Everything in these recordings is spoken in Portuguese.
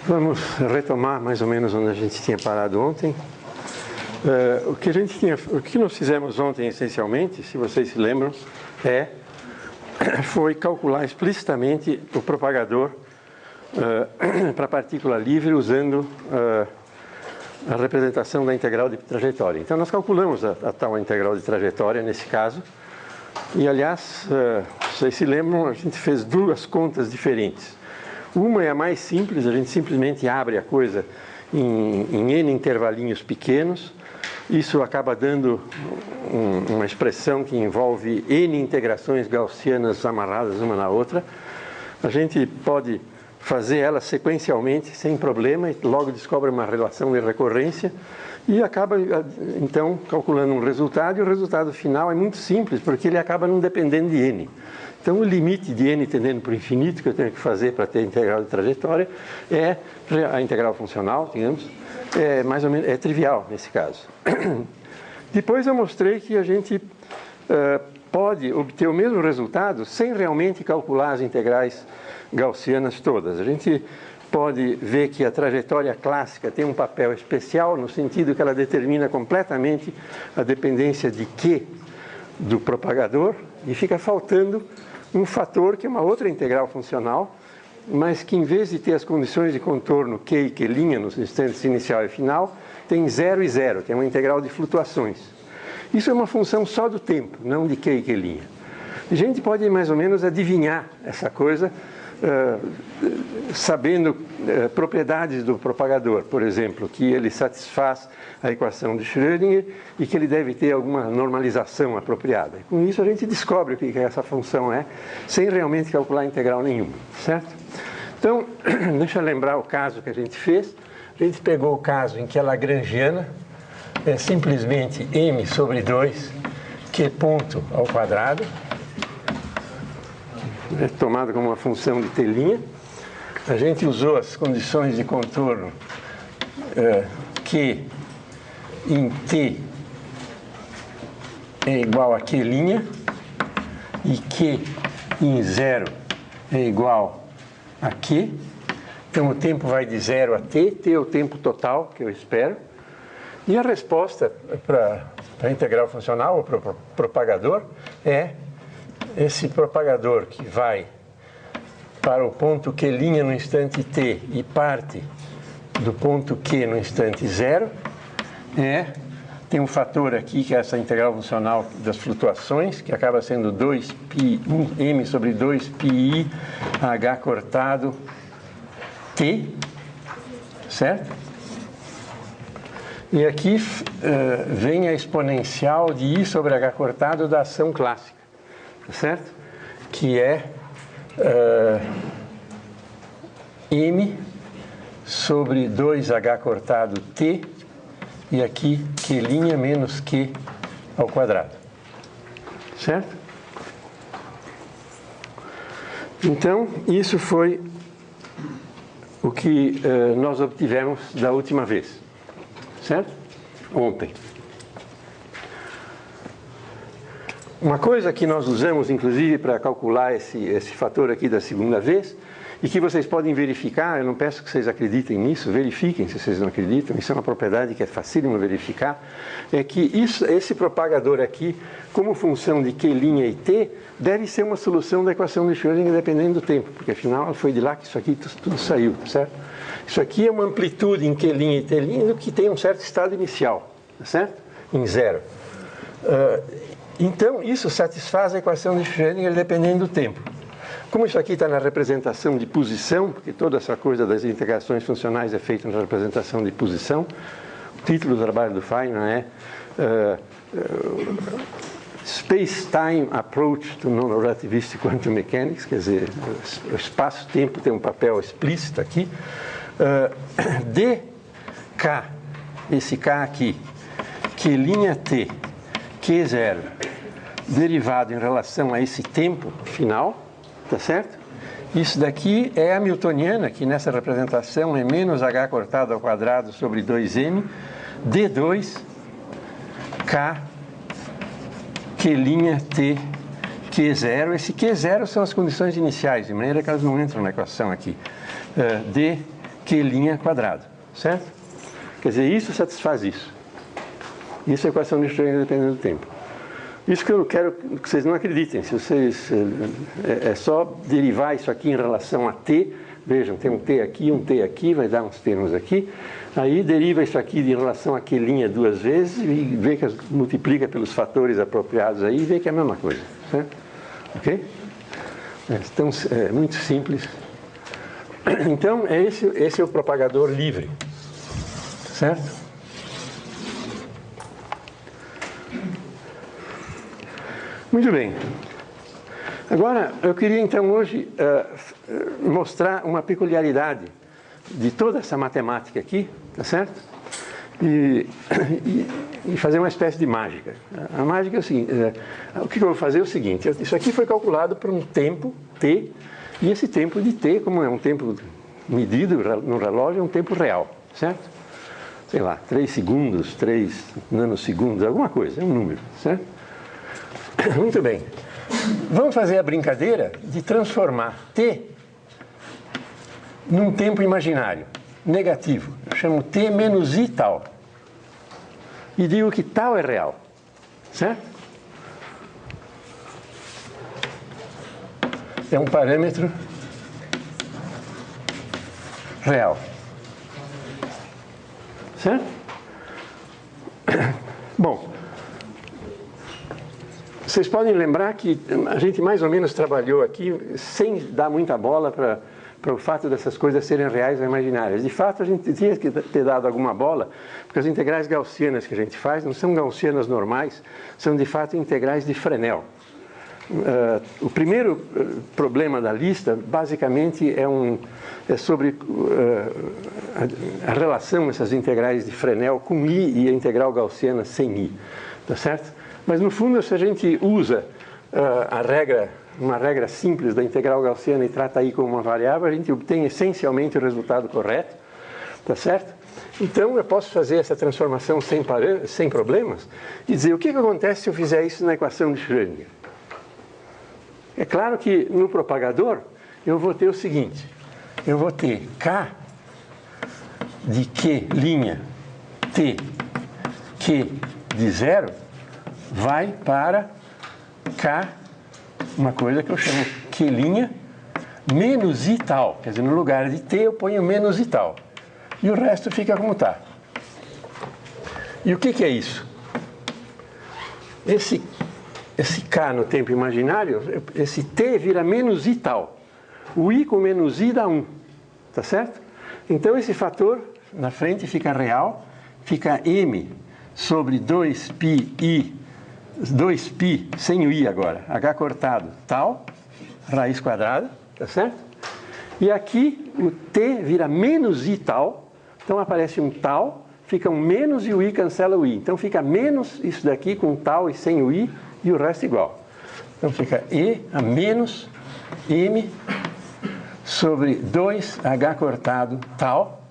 Vamos retomar mais ou menos onde a gente tinha parado ontem. O que nós fizemos ontem, essencialmente, se vocês se lembram, foi calcular explicitamente o propagador para a partícula livre usando a representação da integral de trajetória. Então, nós calculamos a tal integral de trajetória nesse caso. E, aliás, vocês se lembram, a gente fez duas contas diferentes. Uma é a mais simples, a gente simplesmente abre a coisa em N intervalinhos pequenos. Isso acaba dando uma expressão que envolve N integrações gaussianas amarradas uma na outra. A gente pode fazer ela sequencialmente, sem problema, e logo descobre uma relação de recorrência e acaba, então, calculando um resultado, e o resultado final é muito simples, porque ele acaba não dependendo de N. Então, o limite de N tendendo para o infinito que eu tenho que fazer para ter a integral de trajetória é a integral funcional, digamos, mais ou menos, é trivial nesse caso. Depois eu mostrei que a gente pode obter o mesmo resultado sem realmente calcular as integrais gaussianas todas. A gente pode ver que a trajetória clássica tem um papel especial no sentido que ela determina completamente a dependência de Q do propagador e fica faltando um fator que é uma outra integral funcional, mas que em vez de ter as condições de contorno Q e Q' nos instantes inicial e final, tem 0 e 0, tem uma integral de flutuações. Isso é uma função só do tempo, não de Q e Q'. A gente pode mais ou menos adivinhar essa coisa sabendo propriedades do propagador, por exemplo, que ele satisfaz a equação de Schrödinger e que ele deve ter alguma normalização apropriada. E com isso a gente descobre o que essa função é, sem realmente calcular integral nenhuma, certo? Então, deixa eu lembrar o caso que a gente fez. A gente pegou o caso em que a lagrangiana é simplesmente m sobre 2 q ponto ao quadrado, é tomado como uma função de t'. A gente usou as condições de contorno Q em t é igual a Q' e Q em 0 é igual a Q. Então o tempo vai de 0 a t é o tempo total que eu espero. E a resposta para a integral funcional, ou para o propagador, é esse propagador que vai para o ponto Q' no instante t e parte do ponto Q no instante 0, tem um fator aqui que é essa integral funcional das flutuações, que acaba sendo m sobre 2πi h cortado t, certo? E aqui vem a exponencial de i sobre h cortado da ação clássica, certo? Que é m sobre 2h cortado t e aqui Q' menos Q ao quadrado, certo? Então, isso foi o que nós obtivemos da última vez, certo? Ontem. Uma coisa que nós usamos, inclusive, para calcular esse fator aqui da segunda vez, e que vocês podem verificar, eu não peço que vocês acreditem nisso, verifiquem se vocês não acreditam, isso é uma propriedade que é facílimo verificar, é que esse propagador aqui, como função de Q' e t, deve ser uma solução da equação de Schrödinger dependendo do tempo, porque afinal foi de lá que isso aqui tudo saiu, certo? Isso aqui é uma amplitude em Q' e t' que tem um certo estado inicial, certo? Em 0. Então, isso satisfaz a equação de Schrödinger dependendo do tempo. Como isso aqui está na representação de posição, porque toda essa coisa das integrações funcionais é feita na representação de posição, o título do trabalho do Feynman é Space-Time Approach to Non-Relativistic Quantum Mechanics, quer dizer, o espaço-tempo tem um papel explícito aqui. dk, esse k aqui, Q', Q0, derivado em relação a esse tempo final, tá certo? Isso daqui é a hamiltoniana, que nessa representação é menos h cortado ao quadrado sobre 2m, d2, k, Q', t, Q0. Esse Q0 são as condições iniciais, de maneira que elas não entram na equação aqui. D, Q' quadrado, certo? Quer dizer, isso satisfaz isso. Isso é a equação de Schrödinger dependendo do tempo. Isso que eu quero que vocês não acreditem. Se vocês, é só derivar isso aqui em relação a t. Vejam, tem um t aqui, vai dar uns termos aqui. Aí deriva isso aqui em relação a Q' duas vezes e vê que multiplica pelos fatores apropriados aí e vê que é a mesma coisa, certo? Ok? Então, é muito simples. Então, esse é o propagador livre, certo? Muito bem. Agora, eu queria então hoje mostrar uma peculiaridade de toda essa matemática aqui, tá certo? E fazer uma espécie de mágica. A mágica é o seguinte, o que eu vou fazer é o seguinte, isso aqui foi calculado por um tempo, t, e esse tempo de t, como é um tempo medido no relógio, é um tempo real, certo? Sei lá, 3 segundos, 3 nanosegundos, alguma coisa, é um número, certo? Muito bem. Vamos fazer a brincadeira de transformar t num tempo imaginário, negativo. Eu chamo t menos i tal. E digo que tal é real, certo? É um parâmetro real, certo? Bom, vocês podem lembrar que a gente mais ou menos trabalhou aqui sem dar muita bola para o fato dessas coisas serem reais ou imaginárias. De fato, a gente tinha que ter dado alguma bola, porque as integrais gaussianas que a gente faz não são gaussianas normais, são de fato integrais de Fresnel. O primeiro problema da lista, basicamente, é sobre a relação dessas integrais de Fresnel com i e a integral gaussiana sem i, tá certo? Mas, no fundo, se a gente usa uma regra simples da integral gaussiana e trata i como uma variável, a gente obtém essencialmente o resultado correto, tá certo? Então, eu posso fazer essa transformação sem problemas e dizer o que acontece se eu fizer isso na equação de Schrödinger. É claro que no propagador eu vou ter o seguinte, eu vou ter k de Q' t Q de zero vai para k, uma coisa que eu chamo Q' menos i tal. Quer dizer, no lugar de t eu ponho menos i tal. E o resto fica como está. E o que é isso? Esse k no tempo imaginário, esse t vira menos i tal. O i com menos i dá 1. Tá certo? Então esse fator na frente fica real, fica m sobre 2π i, 2π sem o i agora, h cortado, tal, raiz quadrada, tá certo? E aqui o t vira menos i tal, então aparece um tal, fica um menos e o i cancela o i. Então fica menos isso daqui com tal e sem o i e o resto igual. Então fica e a menos m sobre 2h cortado tal,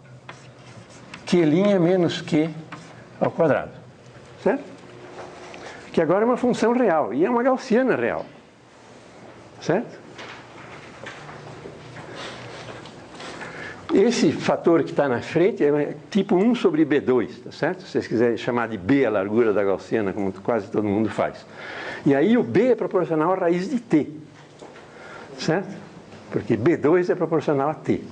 Q' menos Q ao quadrado. Certo? Que agora é uma função real, e é uma gaussiana real. Certo? Esse fator que está na frente é tipo 1 sobre B2, tá certo? Se vocês quiserem chamar de B a largura da gaussiana, como quase todo mundo faz. E aí o B é proporcional à raiz de t. Certo? Porque B2 é proporcional a t.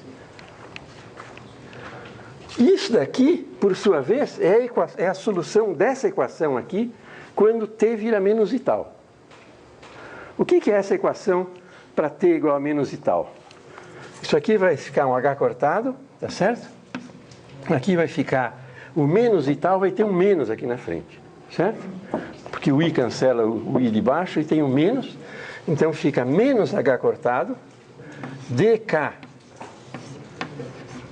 Isso daqui, por sua vez, é a solução dessa equação aqui, quando t vira menos i tal. O que é essa equação para t igual a menos i tal? Isso aqui vai ficar um h cortado, tá certo? Aqui vai ficar o menos i tal, vai ter um menos aqui na frente, certo? Porque o i cancela o i de baixo e tem um menos. Então fica menos h cortado, dk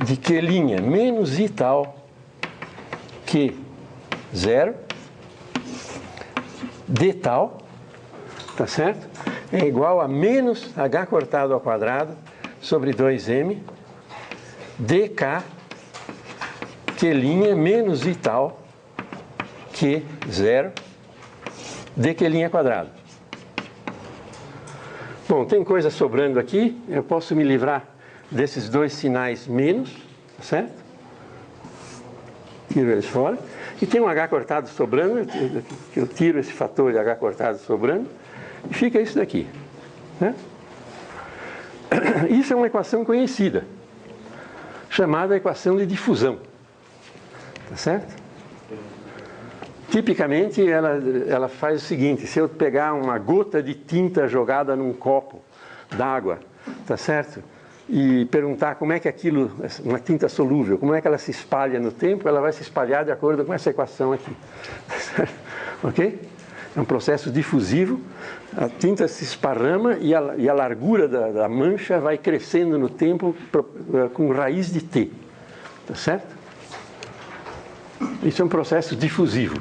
de Q' menos i tal, Q zero, d tal, tá certo? É igual a menos h cortado ao quadrado sobre 2m, dk Q' menos i tal, Q zero, dq' quadrado. Bom, tem coisa sobrando aqui, eu posso me livrar desses dois sinais menos, certo? Tiro eles fora. E tem um H cortado sobrando, que eu tiro esse fator de H cortado sobrando, e fica isso daqui, né? Isso é uma equação conhecida, chamada equação de difusão, tá certo? Tipicamente, ela faz o seguinte: se eu pegar uma gota de tinta jogada num copo d'água, tá certo? E perguntar como é que aquilo, uma tinta solúvel, como é que ela se espalha no tempo, ela vai se espalhar de acordo com essa equação aqui, tá certo? Ok? É um processo difusivo, a tinta se esparrama e a largura da mancha vai crescendo no tempo com raiz de T, tá certo? Isso é um processo difusivo.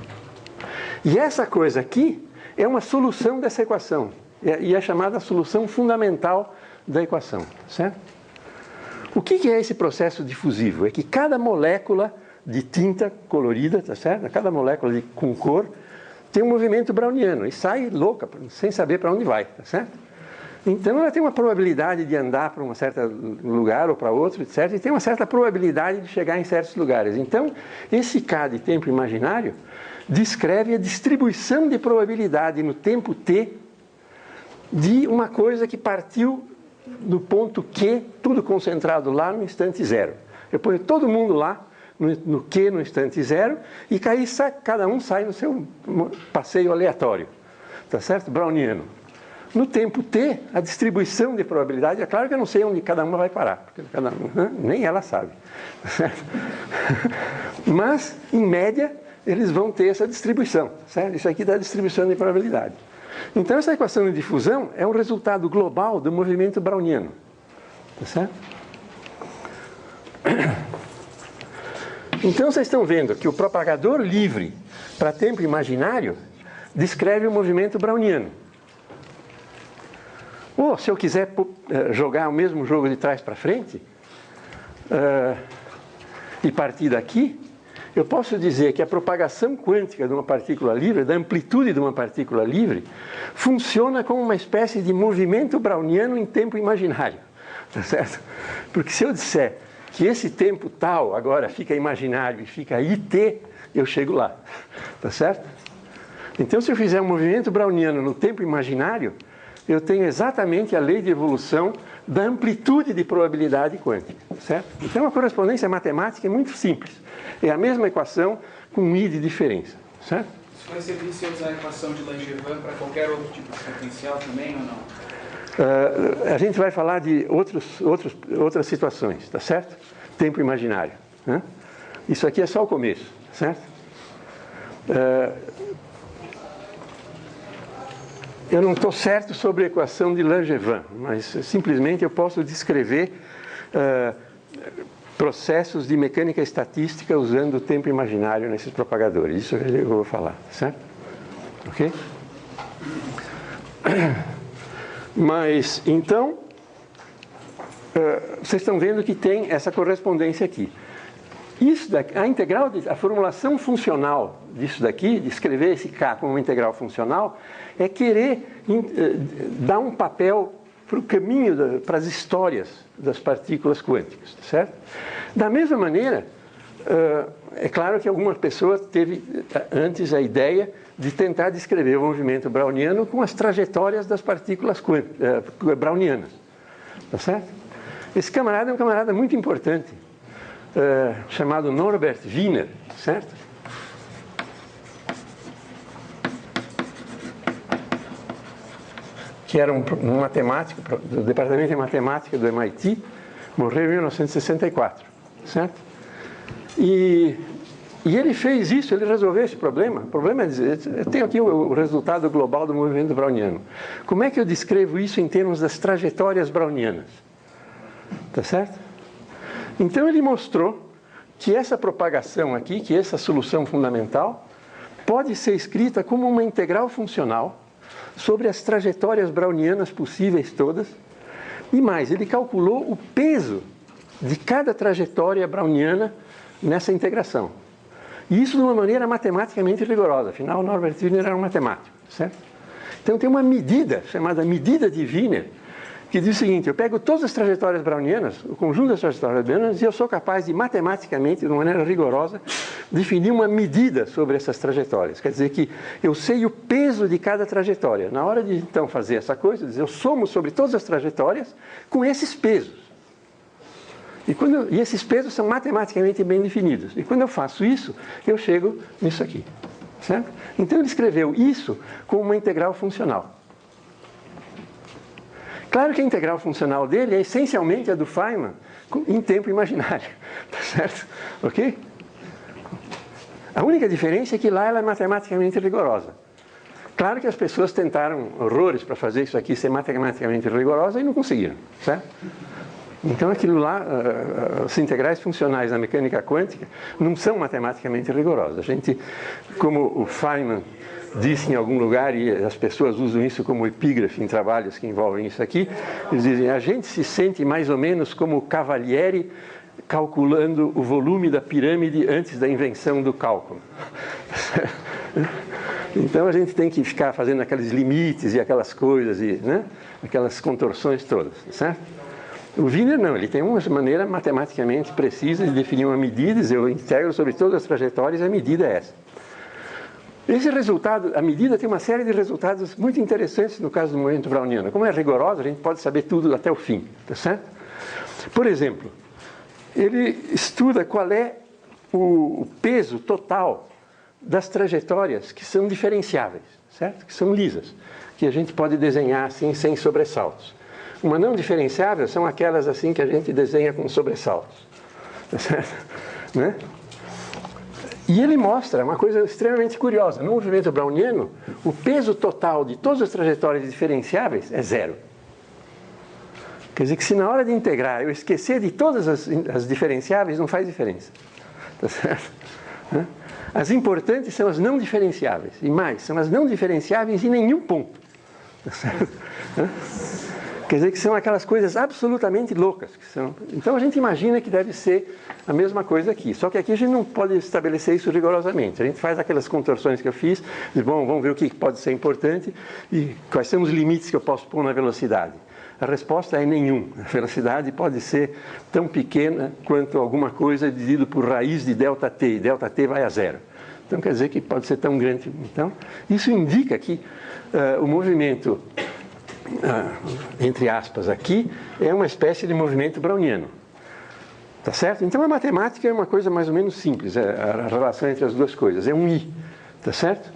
E essa coisa aqui é uma solução dessa equação, e é chamada solução fundamental da equação, certo? O que é esse processo difusivo? É que cada molécula de tinta colorida, tá certo? Cada molécula com cor tem um movimento browniano e sai louca, sem saber para onde vai, tá certo? Então ela tem uma probabilidade de andar para um certo lugar ou para outro, etc. E tem uma certa probabilidade de chegar em certos lugares. Então, esse K de tempo imaginário descreve a distribuição de probabilidade no tempo T de uma coisa que partiu do ponto Q, tudo concentrado lá no instante zero. Eu ponho todo mundo lá no Q no instante zero e cada um sai no seu passeio aleatório, tá certo? Browniano. No tempo T, a distribuição de probabilidade, é claro que eu não sei onde cada uma vai parar, porque nem ela sabe, tá certo? Mas, em média, eles vão ter essa distribuição, certo? Isso aqui dá a distribuição de probabilidade. Então, essa equação de difusão é um resultado global do movimento browniano, tá certo? Então, vocês estão vendo que o propagador livre para tempo imaginário descreve o movimento browniano. Ou, se eu quiser jogar o mesmo jogo de trás para frente, e partir daqui, eu posso dizer que a propagação quântica de uma partícula livre, da amplitude de uma partícula livre, funciona como uma espécie de movimento browniano em tempo imaginário, tá certo? Porque se eu disser que esse tempo tal agora fica imaginário e fica IT, eu chego lá, tá certo? Então, se eu fizer um movimento browniano no tempo imaginário, eu tenho exatamente a lei de evolução da amplitude de probabilidade quântica, certo? Então, a correspondência matemática é muito simples. É a mesma equação com um I de diferença, certo? Isso vai servir se eu usar a equação de Langevin para qualquer outro tipo de potencial também ou não? A gente vai falar de outras situações, tá certo? Tempo imaginário, né? Isso aqui é só o começo, certo? Eu não estou certo sobre a equação de Langevin, mas simplesmente eu posso descrever processos de mecânica estatística usando o tempo imaginário nesses propagadores. Isso eu vou falar, certo? Ok? Mas, então, vocês estão vendo que tem essa correspondência aqui. Isso daqui, a formulação funcional disso daqui, de escrever esse K como uma integral funcional, é querer dar um papel para o caminho, para as histórias das partículas quânticas, certo? Da mesma maneira, é claro que algumas pessoas teve antes a ideia de tentar descrever o movimento browniano com as trajetórias das partículas brownianas, tá certo? Esse camarada é um camarada muito importante, chamado Norbert Wiener, certo? Que era um matemático do Departamento de Matemática do MIT, morreu em 1964, certo? E ele fez isso, ele resolveu esse problema. O problema é dizer, eu tenho aqui o resultado global do movimento browniano. Como é que eu descrevo isso em termos das trajetórias brownianas? Tá certo? Então ele mostrou que essa propagação aqui, que essa solução fundamental, pode ser escrita como uma integral funcional sobre as trajetórias brownianas possíveis todas. E mais, ele calculou o peso de cada trajetória browniana nessa integração. E isso de uma maneira matematicamente rigorosa. Afinal, Norbert Wiener era um matemático, certo? Então tem uma medida chamada medida de Wiener, que diz o seguinte: eu pego todas as trajetórias brownianas, o conjunto das trajetórias brownianas, e eu sou capaz de, matematicamente, de uma maneira rigorosa, definir uma medida sobre essas trajetórias. Quer dizer que eu sei o peso de cada trajetória. Na hora de, então, fazer essa coisa, eu somo sobre todas as trajetórias com esses pesos. E esses pesos são matematicamente bem definidos. E quando eu faço isso, eu chego nisso aqui. Certo? Então ele escreveu isso como uma integral funcional. Claro que a integral funcional dele é essencialmente a do Feynman em tempo imaginário. Tá certo? Ok? A única diferença é que lá ela é matematicamente rigorosa. Claro que as pessoas tentaram horrores para fazer isso aqui ser matematicamente rigorosa e não conseguiram. Certo? Então aquilo lá, as integrais funcionais na mecânica quântica não são matematicamente rigorosas. A gente, como o Feynman disse em algum lugar, e as pessoas usam isso como epígrafe em trabalhos que envolvem isso aqui, eles dizem: a gente se sente mais ou menos como o Cavalieri calculando o volume da pirâmide antes da invenção do cálculo. Então a gente tem que ficar fazendo aqueles limites e aquelas coisas, né? Aquelas contorções todas, certo? O Wiener não, ele tem uma maneira matematicamente precisa de definir uma medida, dizer, eu integro sobre todas as trajetórias e a medida é essa. Esse resultado, a medida tem uma série de resultados muito interessantes no caso do movimento browniano. Como é rigoroso, a gente pode saber tudo até o fim, tá certo? Por exemplo, ele estuda qual é o peso total das trajetórias que são diferenciáveis, certo? Que são lisas, que a gente pode desenhar assim sem sobressaltos. Uma não diferenciável são aquelas assim que a gente desenha com sobressaltos. Tá certo? Né? E ele mostra uma coisa extremamente curiosa. No movimento browniano, o peso total de todas as trajetórias diferenciáveis é zero. Quer dizer que se na hora de integrar eu esquecer de todas as diferenciáveis, não faz diferença. Tá certo? Né? As importantes são as não diferenciáveis. E mais, são as não diferenciáveis em nenhum ponto. Tá certo? Né? Quer dizer que são aquelas coisas absolutamente loucas. Então a gente imagina que deve ser a mesma coisa aqui. Só que aqui a gente não pode estabelecer isso rigorosamente. A gente faz aquelas contorções que eu fiz, diz, bom, vamos ver o que pode ser importante e quais são os limites que eu posso pôr na velocidade. A resposta é nenhum. A velocidade pode ser tão pequena quanto alguma coisa dividido por raiz de ΔT, e ΔT vai a zero. Então quer dizer que pode ser tão grande. Então, isso indica que o movimento, entre aspas aqui, é uma espécie de movimento browniano. Tá certo? Então a matemática é uma coisa mais ou menos simples, a relação entre as duas coisas, é um I. Tá certo?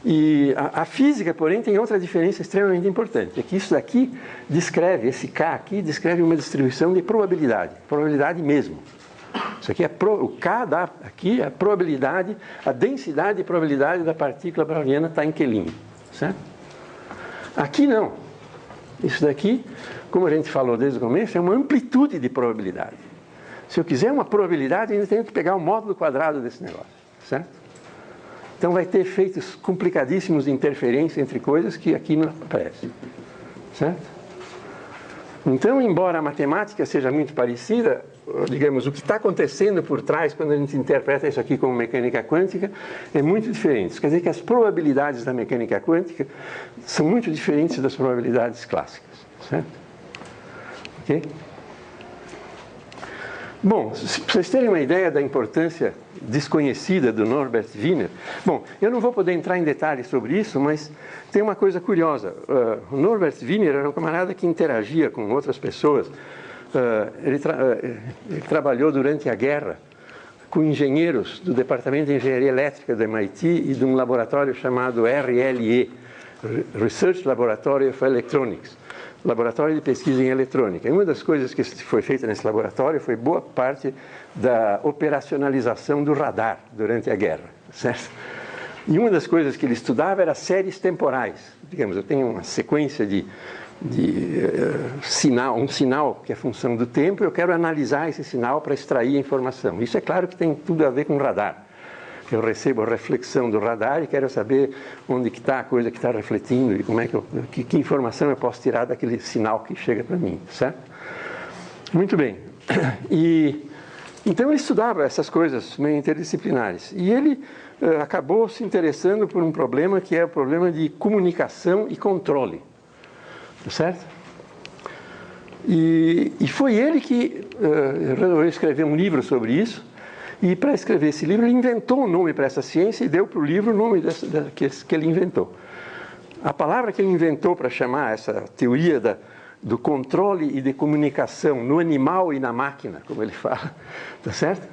E a física, porém, tem outra diferença extremamente importante, é que isso daqui descreve, esse K aqui, descreve uma distribuição de probabilidade mesmo. Isso aqui o K aqui é a probabilidade, a densidade de probabilidade da partícula browniana está em quelinho, certo? Aqui não. Isso daqui, como a gente falou desde o começo, é uma amplitude de probabilidade. Se eu quiser uma probabilidade, eu ainda tenho que pegar o módulo quadrado desse negócio, certo? Então vai ter efeitos complicadíssimos de interferência entre coisas que aqui não aparecem, certo? Então, embora a matemática seja muito parecida, digamos, o que está acontecendo por trás quando a gente interpreta isso aqui como mecânica quântica é muito diferente. Isso quer dizer que as probabilidades da mecânica quântica são muito diferentes das probabilidades clássicas, certo? Ok? Bom, para vocês terem uma ideia da importância desconhecida do Norbert Wiener, bom, eu não vou poder entrar em detalhes sobre isso, mas tem uma coisa curiosa. O Norbert Wiener era um camarada que interagia com outras pessoas. Ele trabalhou durante a guerra com engenheiros do Departamento de Engenharia Elétrica do MIT e de um laboratório chamado RLE, Research Laboratory of Electronics, laboratório de pesquisa em eletrônica. E uma das coisas que foi feita nesse laboratório foi boa parte da operacionalização do radar durante a guerra, certo? E uma das coisas que ele estudava era séries temporais. Digamos, eu tenho uma sequência de sinal, um sinal que é função do tempo, eu quero analisar esse sinal para extrair a informação. Isso é claro que tem tudo a ver com radar. Eu recebo a reflexão do radar e quero saber onde que está a coisa que está refletindo e como é que informação eu posso tirar daquele sinal que chega para mim, certo? Muito bem. E então ele estudava essas coisas meio interdisciplinares e ele acabou se interessando por um problema que é o problema de comunicação e controle, certo? E foi ele que resolveu escrever um livro sobre isso, e para escrever esse livro ele inventou um nome para essa ciência e deu para o livro o nome que ele inventou. A palavra que ele inventou para chamar essa teoria do controle e de comunicação no animal e na máquina, como ele fala, tá certo?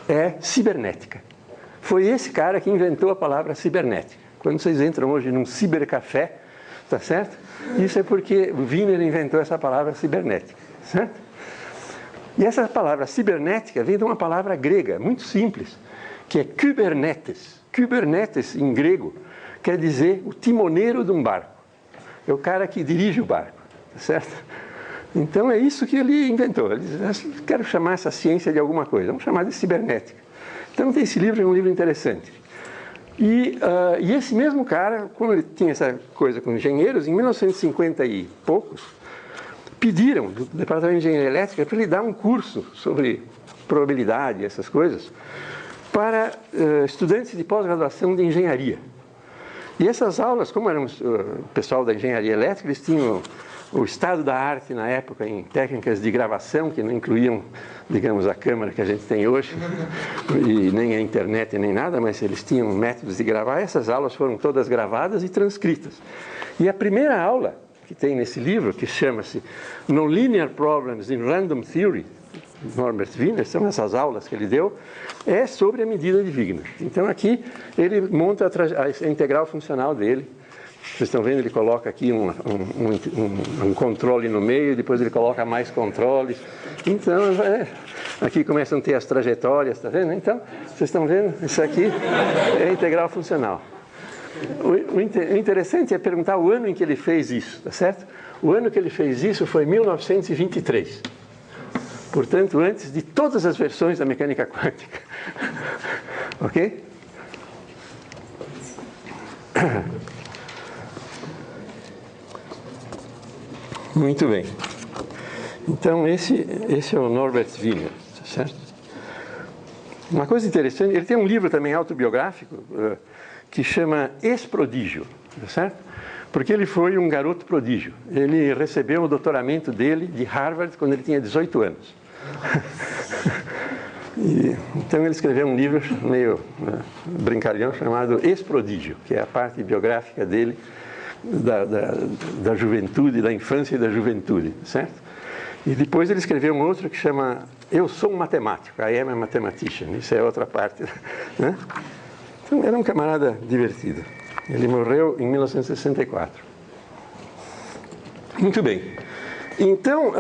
É cibernética. Foi esse cara que inventou a palavra cibernética. Quando vocês entram hoje num cibercafé, tá certo? Isso é porque o Wiener inventou essa palavra cibernética, certo? E essa palavra cibernética vem de uma palavra grega, muito simples, que é Kybernetes. Kybernetes, em grego, quer dizer o timoneiro de um barco. É o cara que dirige o barco, tá certo? Então é isso que ele inventou. Ele disse, quero chamar essa ciência de alguma coisa, vamos chamar de cibernética. Então esse livro é um livro interessante. E esse mesmo cara, como ele tinha essa coisa com engenheiros, em 1950 e poucos, pediram do Departamento de Engenharia Elétrica para ele dar um curso sobre probabilidade, essas coisas, para estudantes de pós-graduação de engenharia. E essas aulas, como eram o pessoal da engenharia elétrica, eles tinham o estado da arte na época em técnicas de gravação, que não incluíam, digamos, a câmera que a gente tem hoje, e nem a internet, nem nada, mas eles tinham métodos de gravar. Essas aulas foram todas gravadas e transcritas. E a primeira aula que tem nesse livro, que chama-se Nonlinear Problems in Random Theory, Norbert Wiener, são essas aulas que ele deu, é sobre a medida de Wigner. Então aqui ele monta a integral funcional dele. Vocês estão vendo, ele coloca aqui um controle no meio, depois ele coloca mais controles. Então, aqui começam a ter as trajetórias, tá vendo? Então, vocês estão vendo? Isso aqui é a integral funcional. O interessante é perguntar o ano em que ele fez isso, tá certo? O ano que ele fez isso foi 1923. Portanto, antes de todas as versões da mecânica quântica. Ok? Muito bem. Então, esse é o Norbert Wiener, tá certo? Uma coisa interessante, ele tem um livro também autobiográfico que chama Ex-Prodígio, tá certo? Porque ele foi um garoto prodígio. Ele recebeu o doutoramento dele de Harvard quando ele tinha 18 anos. Então ele escreveu um livro meio brincalhão chamado Ex-Prodígio, que é a parte biográfica dele da juventude, da infância e da juventude, certo? E depois ele escreveu um outro que chama Eu Sou um Matemático, I Am a Mathematician, isso é outra parte, né? Então era um camarada divertido. Ele morreu em 1964. Muito bem. Então,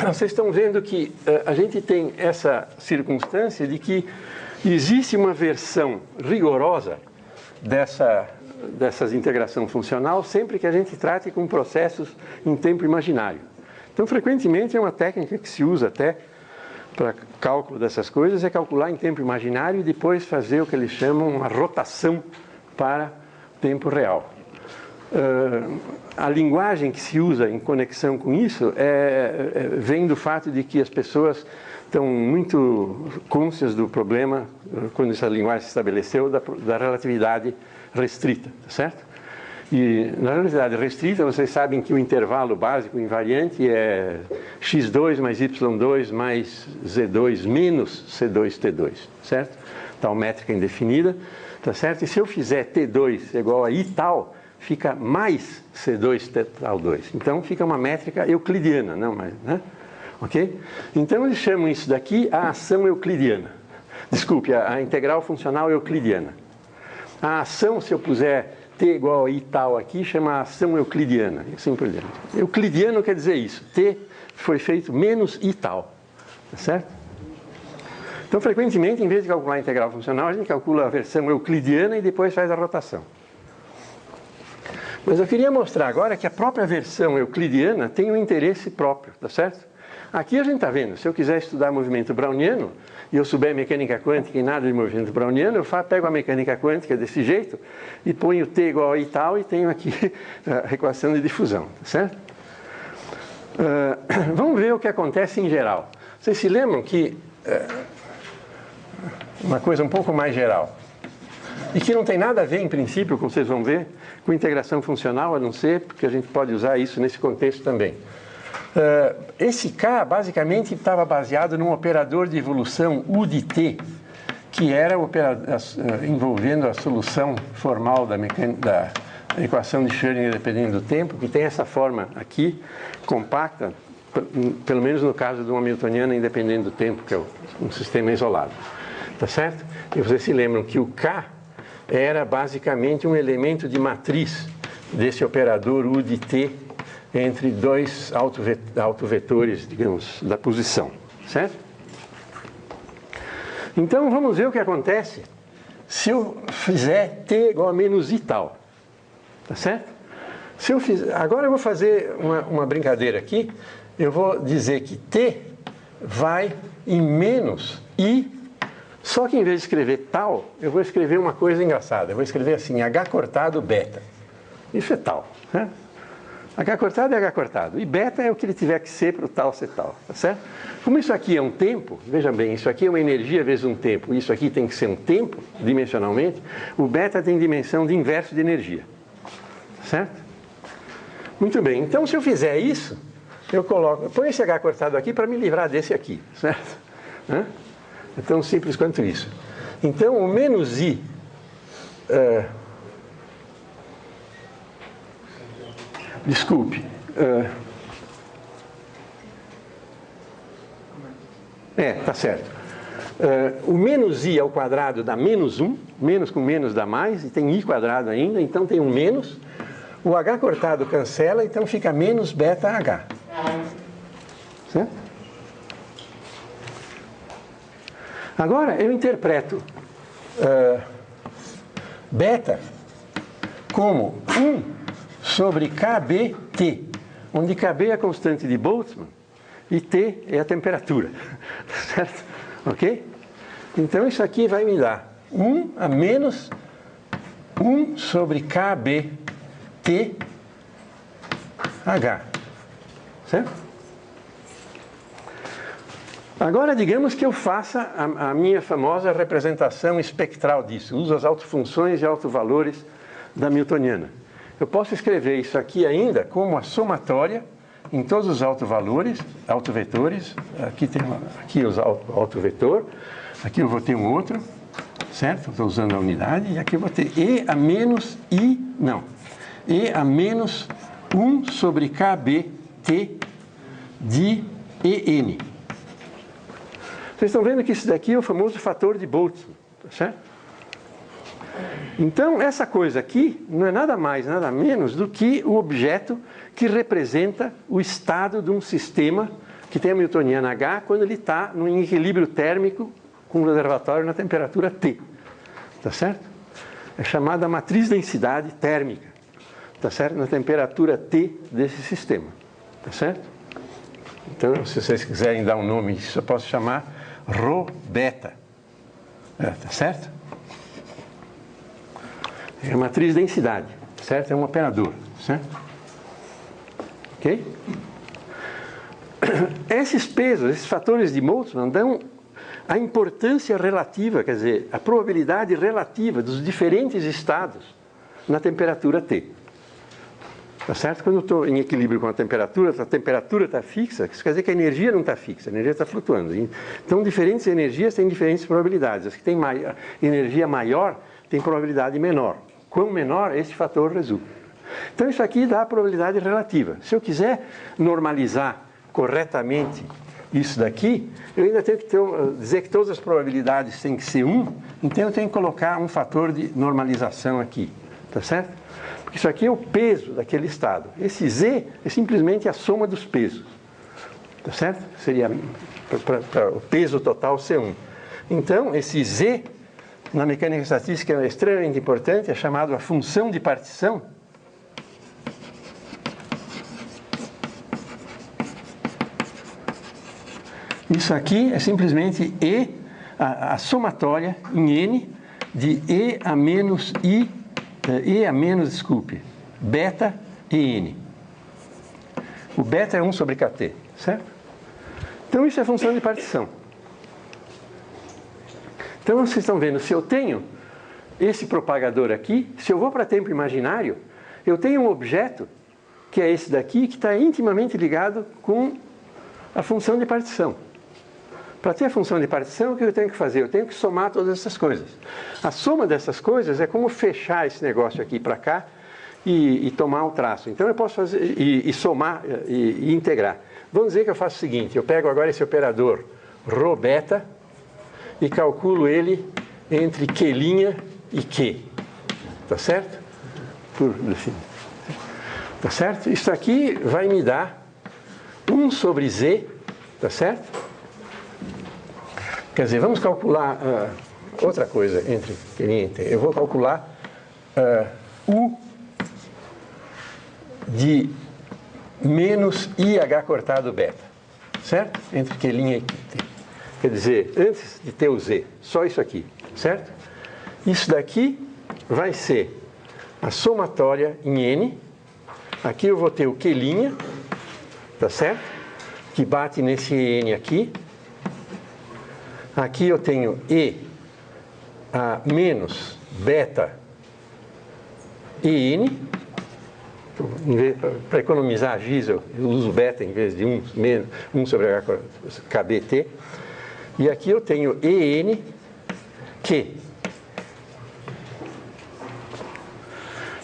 vocês estão vendo que a gente tem essa circunstância de que existe uma versão rigorosa dessas integração funcional sempre que a gente trate com processos em tempo imaginário. Então, frequentemente, é uma técnica que se usa até para cálculo dessas coisas, é calcular em tempo imaginário e depois fazer o que eles chamam uma rotação para tempo real. A linguagem que se usa em conexão com isso vem do fato de que as pessoas estão muito conscientes do problema, quando essa linguagem se estabeleceu, da relatividade restrita, certo? E na relatividade restrita, vocês sabem que o intervalo básico invariante é x2 mais y2 mais z2 menos c2t2, certo? Tal métrica indefinida, tá certo? E se eu fizer t2 igual a i tal, fica mais c2t tal 2. Então fica uma métrica euclidiana, não mais, né? Ok? Então eles chamam isso daqui a ação euclidiana. Desculpe, a integral funcional euclidiana. A ação, se eu puser t igual a i tal aqui, chama ação euclidiana, e assim por diante. Euclidiano quer dizer isso, t foi feito menos i tal, tá certo? Então, frequentemente, em vez de calcular a integral funcional, a gente calcula a versão euclidiana e depois faz a rotação. Mas eu queria mostrar agora que a própria versão euclidiana tem um interesse próprio, tá certo? Aqui a gente está vendo, se eu quiser estudar movimento browniano, e eu souber mecânica quântica e nada de movimento browniano, eu pego a mecânica quântica desse jeito e ponho t igual a i tal e tenho aqui a equação de difusão, tá certo? Vamos ver o que acontece em geral. Vocês se lembram que uma coisa um pouco mais geral, e que não tem nada a ver, em princípio, como vocês vão ver, com integração funcional, a não ser porque a gente pode usar isso nesse contexto também. Esse K, basicamente, estava baseado num operador de evolução U de T, que era envolvendo a solução formal da equação de Schrödinger dependendo do tempo, que tem essa forma aqui, compacta, pelo menos no caso de uma hamiltoniana independente do tempo, que é um sistema isolado. Tá certo? E vocês se lembram que o K era basicamente um elemento de matriz desse operador U de T entre dois autovetores, digamos, da posição. Certo? Então, vamos ver o que acontece se eu fizer T igual a menos I tal. Tá certo? Agora eu vou fazer uma brincadeira aqui. Eu vou dizer que T vai em menos I, só que em vez de escrever tal, eu vou escrever uma coisa engraçada. Eu vou escrever assim, H cortado beta. Isso é tal. Né? H cortado é H cortado. E beta é o que ele tiver que ser para o tal ser tal. Tá certo? Como isso aqui é um tempo, veja bem, isso aqui é uma energia vezes um tempo, isso aqui tem que ser um tempo, dimensionalmente, o beta tem dimensão de inverso de energia. Certo? Muito bem, então se eu fizer isso, eu põe esse H cortado aqui para me livrar desse aqui, certo? É tão simples quanto isso. Então o menos I desculpe, tá certo. O menos I ao quadrado dá menos 1, menos com menos dá mais, e tem I quadrado ainda, então tem um menos. O H cortado cancela, então fica menos beta H. Certo? Agora eu interpreto beta como 1 sobre KBT, onde KB é a constante de Boltzmann e T é a temperatura. Certo? Ok? Então isso aqui vai me dar 1 a menos 1 sobre KBT H. Certo? Agora, digamos que eu faça a minha famosa representação espectral disso. Uso as autofunções e autovalores da Newtoniana. Eu posso escrever isso aqui ainda como a somatória em todos os autovetores. Aqui tem os autovetor. Aqui eu vou ter um outro. Certo? Estou usando a unidade. E aqui eu vou ter E a menos I... Não. E a menos 1 sobre KBT de EN. Vocês estão vendo que isso daqui é o famoso fator de Boltzmann, tá certo? Então, essa coisa aqui não é nada mais, nada menos do que o objeto que representa o estado de um sistema que tem a Newtoniana H quando ele está em equilíbrio térmico com o reservatório na temperatura T. Tá certo? É chamada matriz densidade térmica. Tá certo? Na temperatura T desse sistema. Tá certo? Então, se vocês quiserem dar um nome, isso eu posso chamar Rho beta. Tá certo? É a matriz densidade. Certo? É um operador. Certo? Ok? Esses pesos, esses fatores de Boltzmann dão a importância relativa, quer dizer, a probabilidade relativa dos diferentes estados na temperatura T. Tá certo? Quando eu estou em equilíbrio com a temperatura está fixa, isso quer dizer que a energia não está fixa, a energia está flutuando. Então, diferentes energias têm diferentes probabilidades. As que têm energia maior têm probabilidade menor. Quanto menor, esse fator resulta. Então, isso aqui dá a probabilidade relativa. Se eu quiser normalizar corretamente isso daqui, eu ainda tenho que dizer que todas as probabilidades têm que ser 1, então eu tenho que colocar um fator de normalização aqui. Tá certo? Porque isso aqui é o peso daquele estado. Esse Z é simplesmente a soma dos pesos. Tá certo? Seria para o peso total ser 1. Então, esse Z, na mecânica estatística, é extremamente importante, é chamado a função de partição. Isso aqui é simplesmente E, a somatória em N de E a menos I, beta e N. O beta é 1 sobre KT, certo? Então isso é função de partição. Então vocês estão vendo, se eu tenho esse propagador aqui, se eu vou para tempo imaginário, eu tenho um objeto que é esse daqui, que está intimamente ligado com a função de partição. Para ter a função de partição, o que eu tenho que fazer? Eu tenho que somar todas essas coisas. A soma dessas coisas é como fechar esse negócio aqui para cá e tomar o traço. Então eu posso fazer, e somar e integrar. Vamos dizer que eu faço o seguinte, eu pego agora esse operador ρ beta e calculo ele entre Q' e Q. Tá certo? Tá certo? Isso aqui vai me dar 1 sobre Z, tá certo? Quer dizer, vamos calcular outra coisa entre Q' e T. Eu vou calcular U de menos IH cortado beta, certo? Entre Q' e T. Quer dizer, antes de ter o Z, só isso aqui, certo? Isso daqui vai ser a somatória em N. Aqui eu vou ter o Q', tá certo? Que bate nesse N aqui. Aqui eu tenho E menos beta EN. Para economizar a giz, eu uso beta em vez de 1 sobre KBT. E aqui eu tenho EN Q.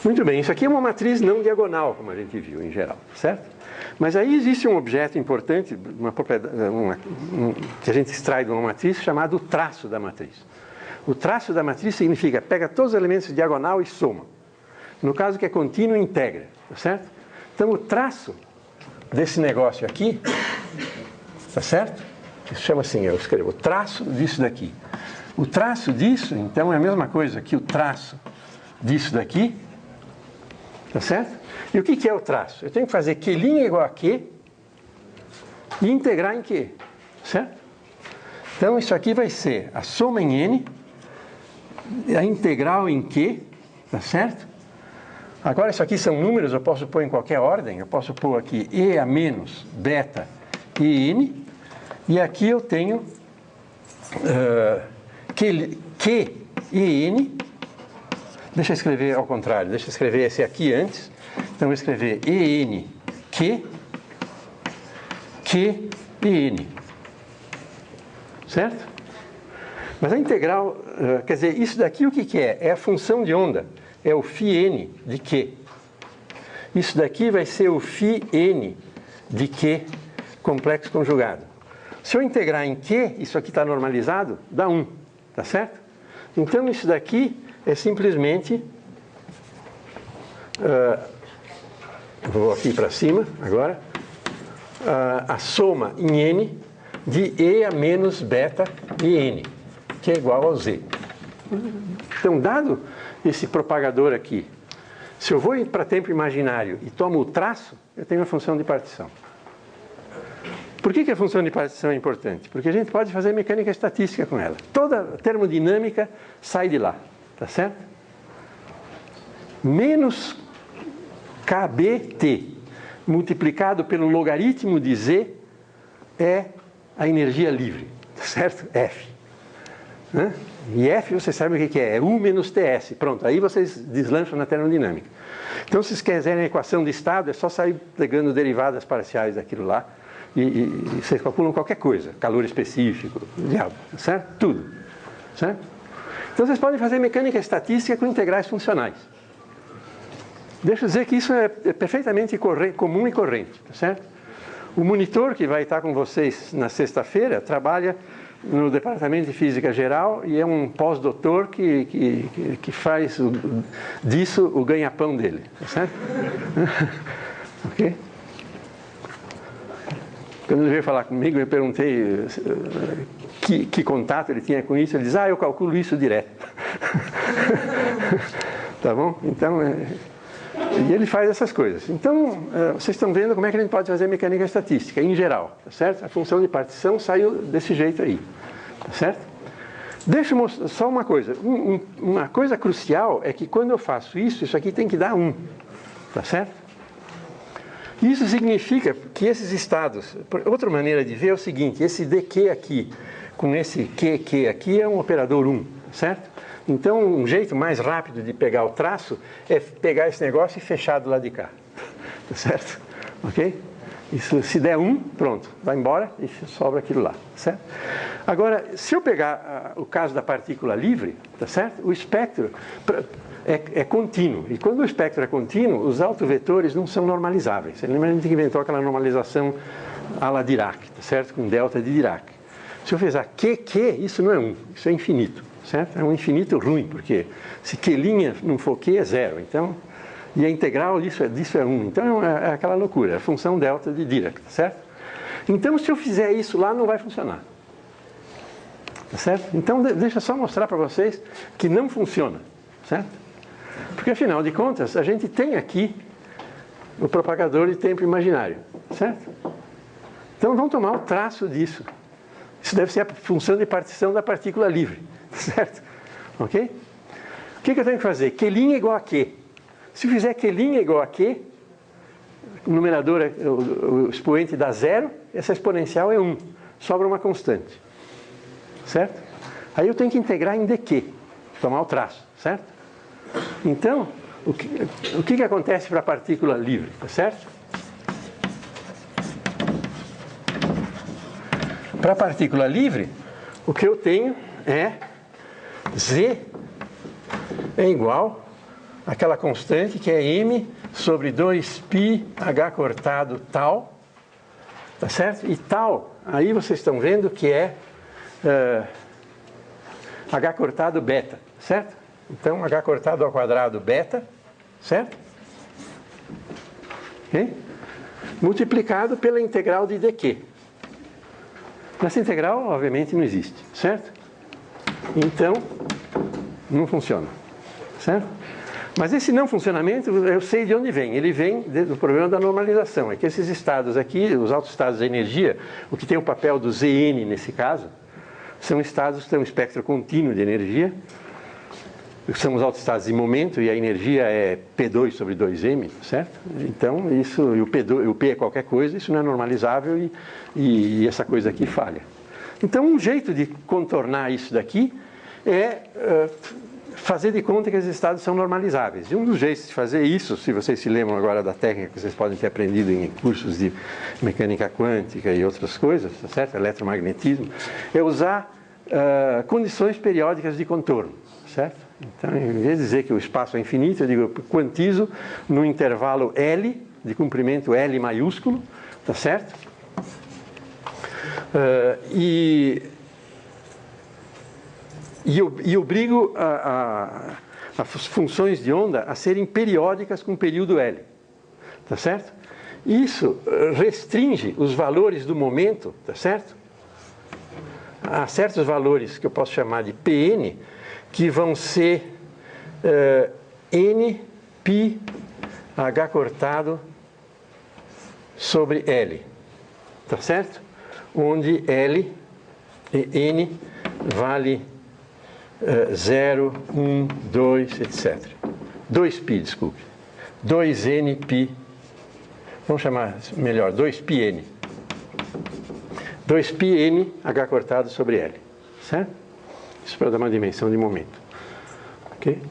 Muito bem, isso aqui é uma matriz não diagonal, como a gente viu em geral, certo? Mas aí existe um objeto importante, que a gente extrai de uma matriz, chamado traço da matriz. O traço da matriz significa, pega todos os elementos de diagonal e soma. No caso que é contínuo, integra, tá certo? Então o traço desse negócio aqui, tá certo? Isso chama assim, eu escrevo o traço disso daqui. O traço disso, então, é a mesma coisa que o traço disso daqui, tá certo? E o que é o traço? Eu tenho que fazer Q' igual a Q e integrar em Q, certo? Então isso aqui vai ser a soma em N, a integral em Q, tá certo? Agora isso aqui são números, eu posso pôr em qualquer ordem, eu posso pôr aqui E a menos beta e N, e aqui eu tenho Q e N. Deixa eu escrever ao contrário, deixa eu escrever esse aqui antes. Então, eu vou escrever EN, Q e N. Certo? Mas a integral, quer dizer, isso daqui o que é? É a função de onda, é o φn de Q. Isso daqui vai ser o φn de Q complexo conjugado. Se eu integrar em Q, isso aqui está normalizado, dá 1, tá certo? Então, isso daqui é simplesmente... vou aqui para cima agora, a soma em N de E a menos beta e N, que é igual ao Z. Então, dado esse propagador aqui, se eu vou para tempo imaginário e tomo o traço, eu tenho a função de partição. Por que a função de partição é importante? Porque a gente pode fazer mecânica estatística com ela. Toda termodinâmica sai de lá, tá certo? Menos KBT multiplicado pelo logaritmo de Z é a energia livre, certo? F. E F, você sabe o que é? É U menos TS. Pronto, aí vocês deslancham na termodinâmica. Então, se vocês quiserem a equação de estado, é só sair pegando derivadas parciais daquilo lá e vocês calculam qualquer coisa, calor específico, diabo, certo? Tudo, certo? Então, vocês podem fazer mecânica estatística com integrais funcionais. Deixa eu dizer que isso é perfeitamente comum e corrente, tá certo? O monitor que vai estar com vocês na sexta-feira trabalha no departamento de física geral e é um pós-doutor que faz disso o ganha-pão dele, tá certo? Ok? Quando ele veio falar comigo, eu perguntei que contato ele tinha com isso. Ele diz, eu calculo isso direto. Tá bom? Então... E ele faz essas coisas. Então, vocês estão vendo como é que a gente pode fazer mecânica estatística, em geral, tá certo? A função de partição saiu desse jeito aí, tá certo? Deixa eu mostrar só uma coisa. Uma coisa crucial é que quando eu faço isso aqui tem que dar 1, tá certo? Isso significa que esses estados... Outra maneira de ver é o seguinte, esse dq aqui com esse qq aqui é um operador 1, certo? Então, um jeito mais rápido de pegar o traço é pegar esse negócio e fechar do lado de cá. tá certo? Ok? Isso, se der 1, pronto, vai embora e sobra aquilo lá, certo? Agora, se eu pegar o caso da partícula livre, tá certo? O espectro é contínuo. E quando o espectro é contínuo, os autovetores não são normalizáveis. Você lembra, a gente inventou aquela normalização à la Dirac, tá certo? Com delta de Dirac. Se eu fizer Q, isso não é 1, isso é infinito, certo? É um infinito ruim, porque se Q' não for Q, é 0. Então, e a integral disso é 1. Então, é aquela loucura, é a função delta de Dirac, tá certo? Então, se eu fizer isso lá, não vai funcionar. Tá certo? Então, deixa eu só mostrar para vocês que não funciona, certo? Porque, afinal de contas, a gente tem aqui o propagador de tempo imaginário, certo? Então, vamos tomar o traço disso. Isso deve ser a função de partição da partícula livre, certo? Ok? O que eu tenho que fazer? Q' é igual a Q. Se eu fizer Q' igual a Q, o numerador, o expoente dá 0, essa exponencial é 1. Sobra uma constante. Certo? Aí eu tenho que integrar em dq, tomar o traço, certo? Então, o que acontece para a partícula livre, tá certo? Para a partícula livre, o que eu tenho é z é igual àquela constante que é m sobre 2π h cortado tal, tá certo? E tal, aí vocês estão vendo que é h cortado beta, certo? Então, h cortado ao quadrado beta, certo? Okay? Multiplicado pela integral de dq. Essa integral, obviamente, não existe, certo? Então, não funciona, certo? Mas esse não funcionamento, eu sei de onde vem. Ele vem do problema da normalização. É que esses estados aqui, os altos estados da energia, o que tem o papel do Zn nesse caso, são estados que têm um espectro contínuo de energia, são os altos estados de momento, e a energia é P2 sobre 2m, certo? Então, isso, e o P é qualquer coisa, isso não é normalizável e essa coisa aqui falha. Então, um jeito de contornar isso daqui é fazer de conta que esses estados são normalizáveis. E um dos jeitos de fazer isso, se vocês se lembram agora da técnica que vocês podem ter aprendido em cursos de mecânica quântica e outras coisas, tá certo? Eletromagnetismo, é usar condições periódicas de contorno, certo? Então, em vez de dizer que o espaço é infinito, eu digo, quantizo no intervalo L, de comprimento L maiúsculo, tá certo? E obrigo as funções de onda a serem periódicas com período L, tá certo? Isso restringe os valores do momento, tá certo? Há certos valores que eu posso chamar de Pn, que vão ser n π h cortado sobre L, tá certo? Onde L e n vale 0, 1, 2, etc. 2π, desculpe. 2nπ, vamos chamar melhor, 2πn. 2πn h cortado sobre L, certo? Isso para dar uma dimensão de momento. Ok?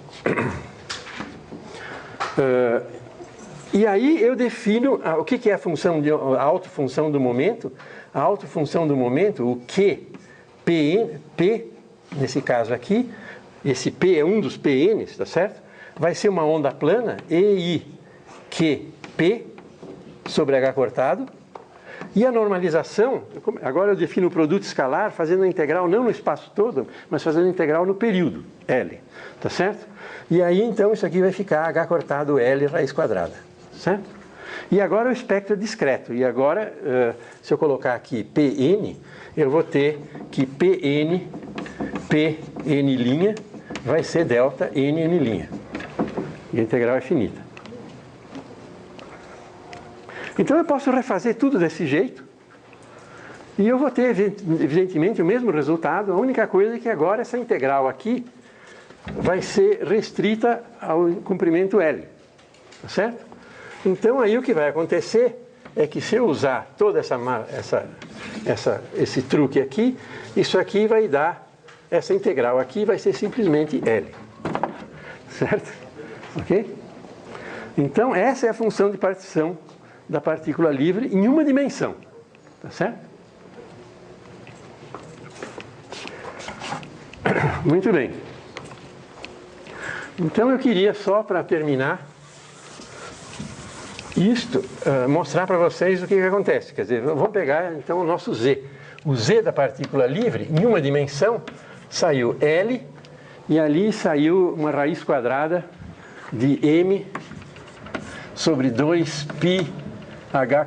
E aí eu defino o que é a função a autofunção do momento. A autofunção do momento, o Q, P, nesse caso aqui, esse P é um dos PNs, tá certo? Vai ser uma onda plana, EIQP sobre H cortado. E a normalização, agora eu defino o produto escalar fazendo a integral não no espaço todo, mas fazendo a integral no período, L, tá certo? E aí então isso aqui vai ficar H cortado L raiz quadrada, certo? E agora o espectro é discreto, e agora se eu colocar aqui Pn, eu vou ter que Pn vai ser delta N', e a integral é finita. Então eu posso refazer tudo desse jeito e eu vou ter, evidentemente, o mesmo resultado. A única coisa é que agora essa integral aqui vai ser restrita ao comprimento L, tá certo? Então aí o que vai acontecer é que se eu usar toda esse truque aqui, isso aqui vai dar, essa integral aqui vai ser simplesmente L, certo? Ok? Então essa é a função de partição da partícula livre em uma dimensão. Tá certo? Muito bem. Então eu queria só, para terminar, mostrar para vocês o que acontece. Quer dizer, vamos pegar então o nosso Z. O Z da partícula livre, em uma dimensão, saiu L, e ali saiu uma raiz quadrada de M sobre 2πh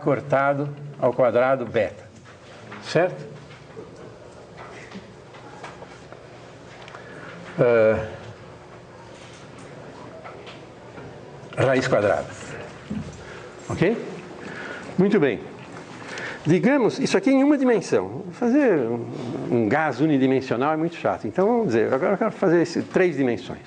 cortado ao quadrado beta. Certo? Raiz quadrada. Ok? Muito bem. Digamos, isso aqui em uma dimensão. Fazer um gás unidimensional é muito chato. Então, vamos dizer, agora eu quero fazer isso em 3 dimensões.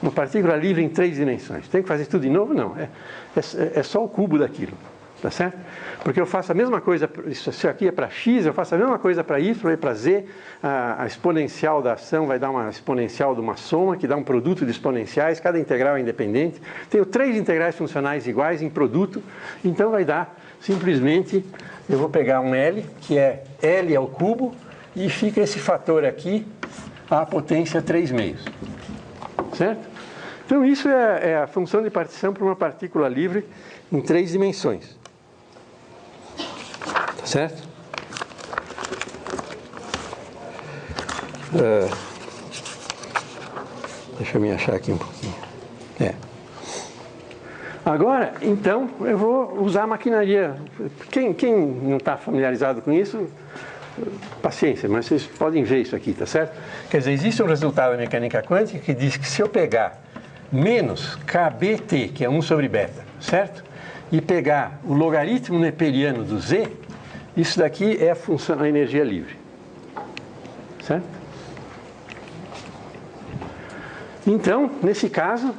Uma partícula livre em 3 dimensões. Tem que fazer tudo de novo? Não. É só o cubo daquilo. Tá certo? Porque eu faço a mesma coisa, isso aqui é para x, eu faço a mesma coisa para y e para z, a exponencial da ação vai dar uma exponencial de uma soma, que dá um produto de exponenciais, cada integral é independente. Tenho 3 integrais funcionais iguais em produto, então vai dar, simplesmente, eu vou pegar um L, que é L ao cubo, e fica esse fator aqui, à potência 3 meios. Certo? Então isso é a função de partição para uma partícula livre em 3 dimensões. Tá certo? Deixa eu me achar aqui um pouquinho. Agora, então, eu vou usar a maquinaria. Quem não está familiarizado com isso, paciência, mas vocês podem ver isso aqui, tá certo? Quer dizer, existe um resultado da mecânica quântica que diz que se eu pegar menos kBt, que é 1 sobre beta, certo? E pegar o logaritmo neperiano do Z, isso daqui é a energia livre. Certo? Então, nesse caso,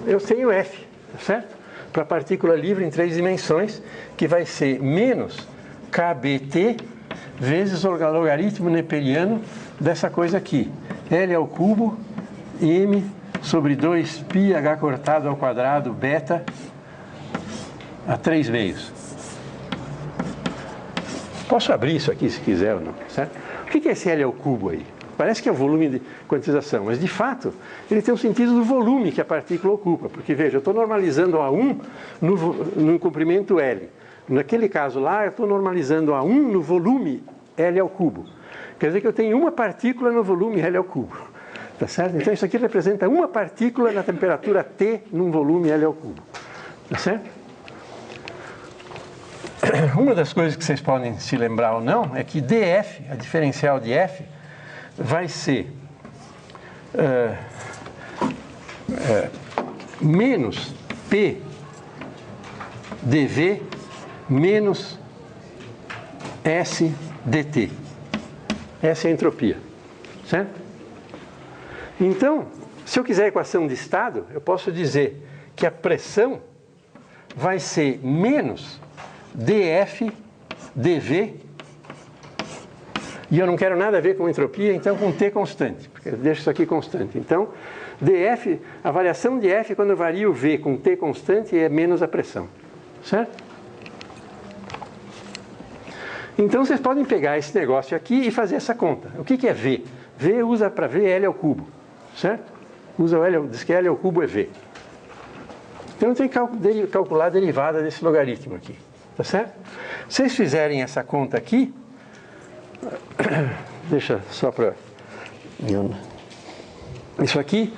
eu tenho F, certo? Para a partícula livre em 3 dimensões, que vai ser menos kBt vezes o logaritmo neperiano dessa coisa aqui. L ao cubo, M sobre 2πh cortado ao quadrado beta a 3 meios. Posso abrir isso aqui se quiser ou não, certo? O que é esse L ao cubo aí? Parece que é o volume de quantização, mas de fato ele tem o sentido do volume que a partícula ocupa, porque veja, eu estou normalizando A1 no comprimento L. Naquele caso lá, eu estou normalizando A1 no volume L ao cubo. Quer dizer que eu tenho uma partícula no volume L ao cubo. Tá certo? Então isso aqui representa uma partícula na temperatura T num volume L ao cubo. Tá certo? Uma das coisas que vocês podem se lembrar ou não é que dF, a diferencial de F, vai ser menos P dV menos S dt. Essa é a entropia. Certo? Então, se eu quiser a equação de estado, eu posso dizer que a pressão vai ser menos dF dV, e eu não quero nada a ver com entropia, então com T constante, porque eu deixo isso aqui constante. Então, dF, a variação de F quando eu vario V com T constante é menos a pressão. Certo? Então vocês podem pegar esse negócio aqui e fazer essa conta. O que é V? V usa para V L ao cubo. Certo? Usa o L, diz que L ao cubo é V. Então eu tenho que calcular a derivada desse logaritmo aqui. Tá certo? Se vocês fizerem essa conta aqui, deixa só para... Isso aqui,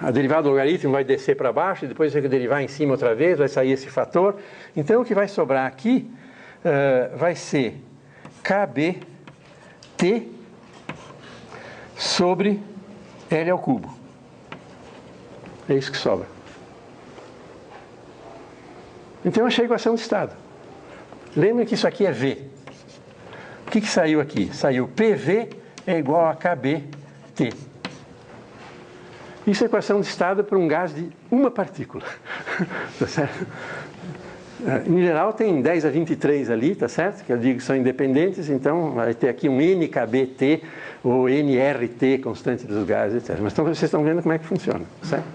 a derivada do logaritmo vai descer para baixo, e depois vai derivar em cima outra vez, vai sair esse fator. Então o que vai sobrar aqui vai ser kBt sobre L ao cubo. É isso que sobra. Então eu achei a equação de estado. Lembrem que isso aqui é V. O que saiu aqui? Saiu PV é igual a kBt. Isso é a equação de estado para um gás de uma partícula. Tá certo? Em geral tem 10 a 23 ali, tá certo? Que eu digo que são independentes, então vai ter aqui um NKBT ou NRT, constante dos gases, etc. Mas então vocês estão vendo como é que funciona, certo?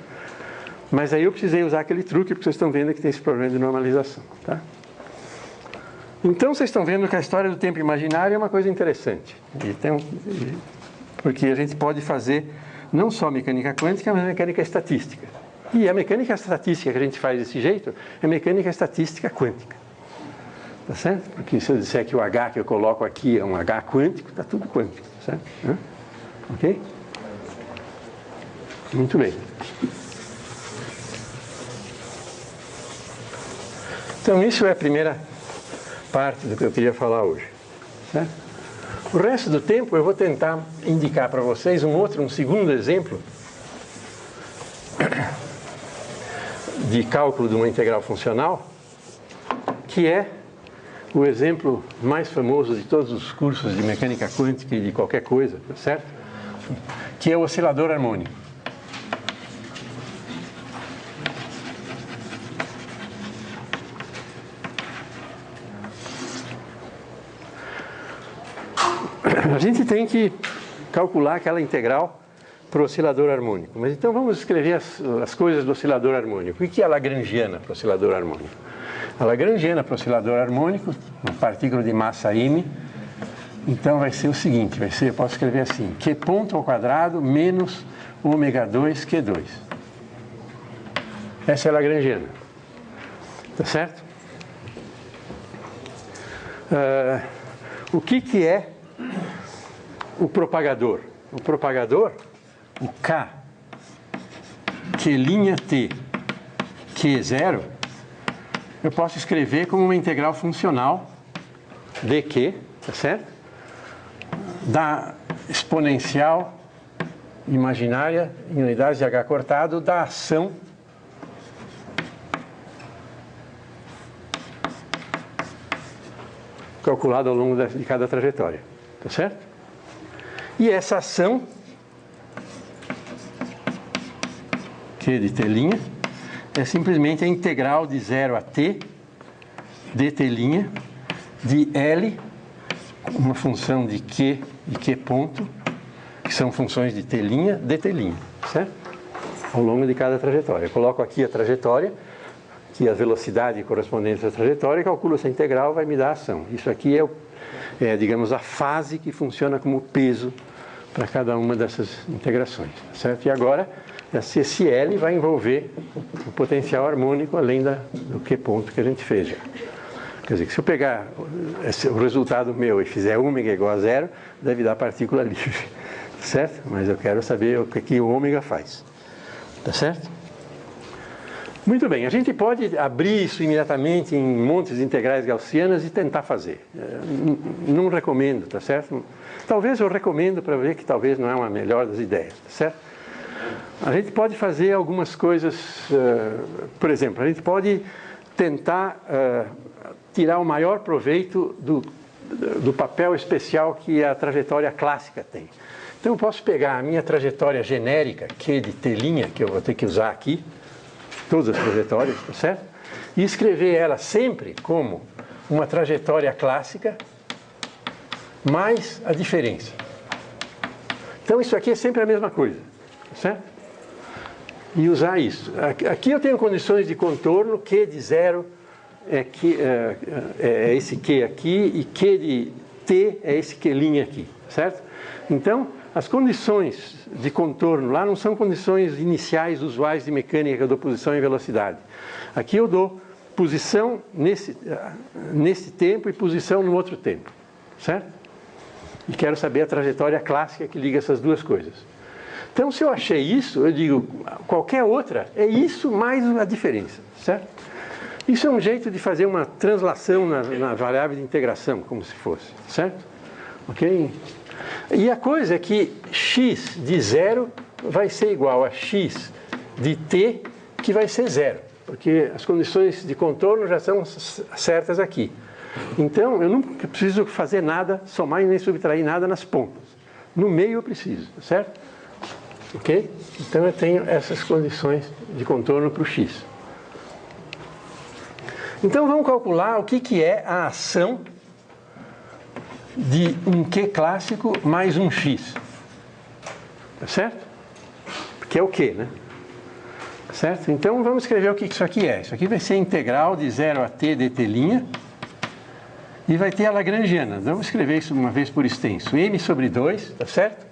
Mas aí eu precisei usar aquele truque, porque vocês estão vendo que tem esse problema de normalização. Tá? Então, vocês estão vendo que a história do tempo imaginário é uma coisa interessante. Porque a gente pode fazer não só mecânica quântica, mas mecânica estatística. E a mecânica estatística que a gente faz desse jeito é mecânica estatística quântica. Tá certo? Porque se eu disser que o H que eu coloco aqui é um H quântico, está tudo quântico. Tá certo? Ok? Muito bem. Então, isso é a primeira parte do que eu queria falar hoje. Certo? O resto do tempo eu vou tentar indicar para vocês um segundo exemplo de cálculo de uma integral funcional, que é o exemplo mais famoso de todos os cursos de mecânica quântica e de qualquer coisa, tá certo? Que é o oscilador harmônico. A gente tem que calcular aquela integral para o oscilador harmônico. Mas então vamos escrever as coisas do oscilador harmônico. O que é a lagrangiana para o oscilador harmônico? A lagrangiana para o oscilador harmônico, uma partícula de massa m, então vai ser o seguinte, eu posso escrever assim, q ponto ao quadrado menos ômega 2 q2. Essa é a lagrangiana. Tá certo? O que é o propagador? O propagador, o K, Q', Q0, eu posso escrever como uma integral funcional dq, tá certo? Da exponencial imaginária em unidades de h cortado da ação calculada ao longo de cada trajetória, tá certo? E essa ação Q de T' é simplesmente a integral de 0 a t dt' de L, uma função de Q e Q ponto, que são funções de T', dt', certo? Ao longo de cada trajetória. Eu coloco aqui a trajetória, que é a velocidade correspondente à trajetória, e calculo essa integral, vai me dar a ação. Isso aqui digamos, a fase que funciona como peso para cada uma dessas integrações, certo? E agora, esse L vai envolver o potencial harmônico além do Q ponto que a gente fez já. Quer dizer, que se eu pegar o resultado meu e fizer ômega igual a zero, deve dar partícula livre, certo? Mas eu quero saber o que o ômega faz, tá certo? Muito bem, a gente pode abrir isso imediatamente em montes de integrais gaussianas e tentar fazer. Não recomendo, tá certo? Talvez eu recomendo para ver que talvez não é uma melhor das ideias, tá certo? A gente pode fazer algumas coisas, por exemplo, a gente pode tentar tirar o maior proveito do papel especial que a trajetória clássica tem. Então eu posso pegar a minha trajetória genérica, Q de T', que eu vou ter que usar aqui, todas as trajetórias, tá certo? E escrever ela sempre como uma trajetória clássica mais a diferença. Então isso aqui é sempre a mesma coisa, tá certo? E usar isso. Aqui eu tenho condições de contorno, Q de zero é esse Q aqui e Q de T é esse Q' aqui, certo? Então, as condições de contorno lá não são condições iniciais usuais de mecânica, que eu dou posição e velocidade. Aqui eu dou posição nesse tempo e posição no outro tempo, certo? E quero saber a trajetória clássica que liga essas duas coisas. Então, se eu achei isso, eu digo, qualquer outra é isso mais a diferença, certo? Isso é um jeito de fazer uma translação na variável de integração, como se fosse, certo? Ok? E a coisa é que x de zero vai ser igual a x de t, que vai ser zero, porque as condições de contorno já são certas aqui. Então, eu não preciso fazer nada, somar e nem subtrair nada nas pontas. No meio eu preciso, certo? Ok? Então, eu tenho essas condições de contorno para o x. Então, vamos calcular o que é a ação de um Q clássico mais um x. Tá certo? Que é o Q, né? Certo? Então, vamos escrever o que isso aqui é. Isso aqui vai ser a integral de 0 a t dt', e vai ter a lagrangiana. Vamos escrever isso uma vez por extenso. M sobre 2, tá certo?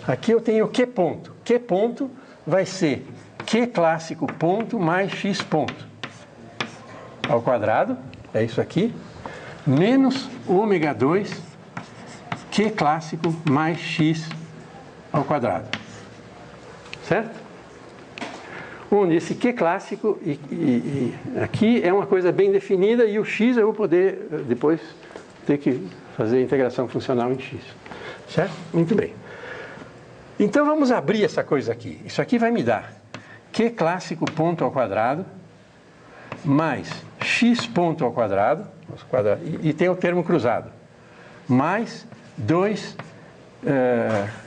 Aqui eu tenho Q ponto. Q ponto vai ser Q clássico ponto mais X ponto ao quadrado, é isso aqui, menos ômega 2 Q clássico mais X ao quadrado. Certo? Onde esse Q clássico e aqui é uma coisa bem definida e o X eu vou poder depois ter que fazer a integração funcional em X. Certo? Muito bem. Então vamos abrir essa coisa aqui. Isso aqui vai me dar Q clássico ponto ao quadrado mais X ponto ao quadrado, e tem o termo cruzado, mais 2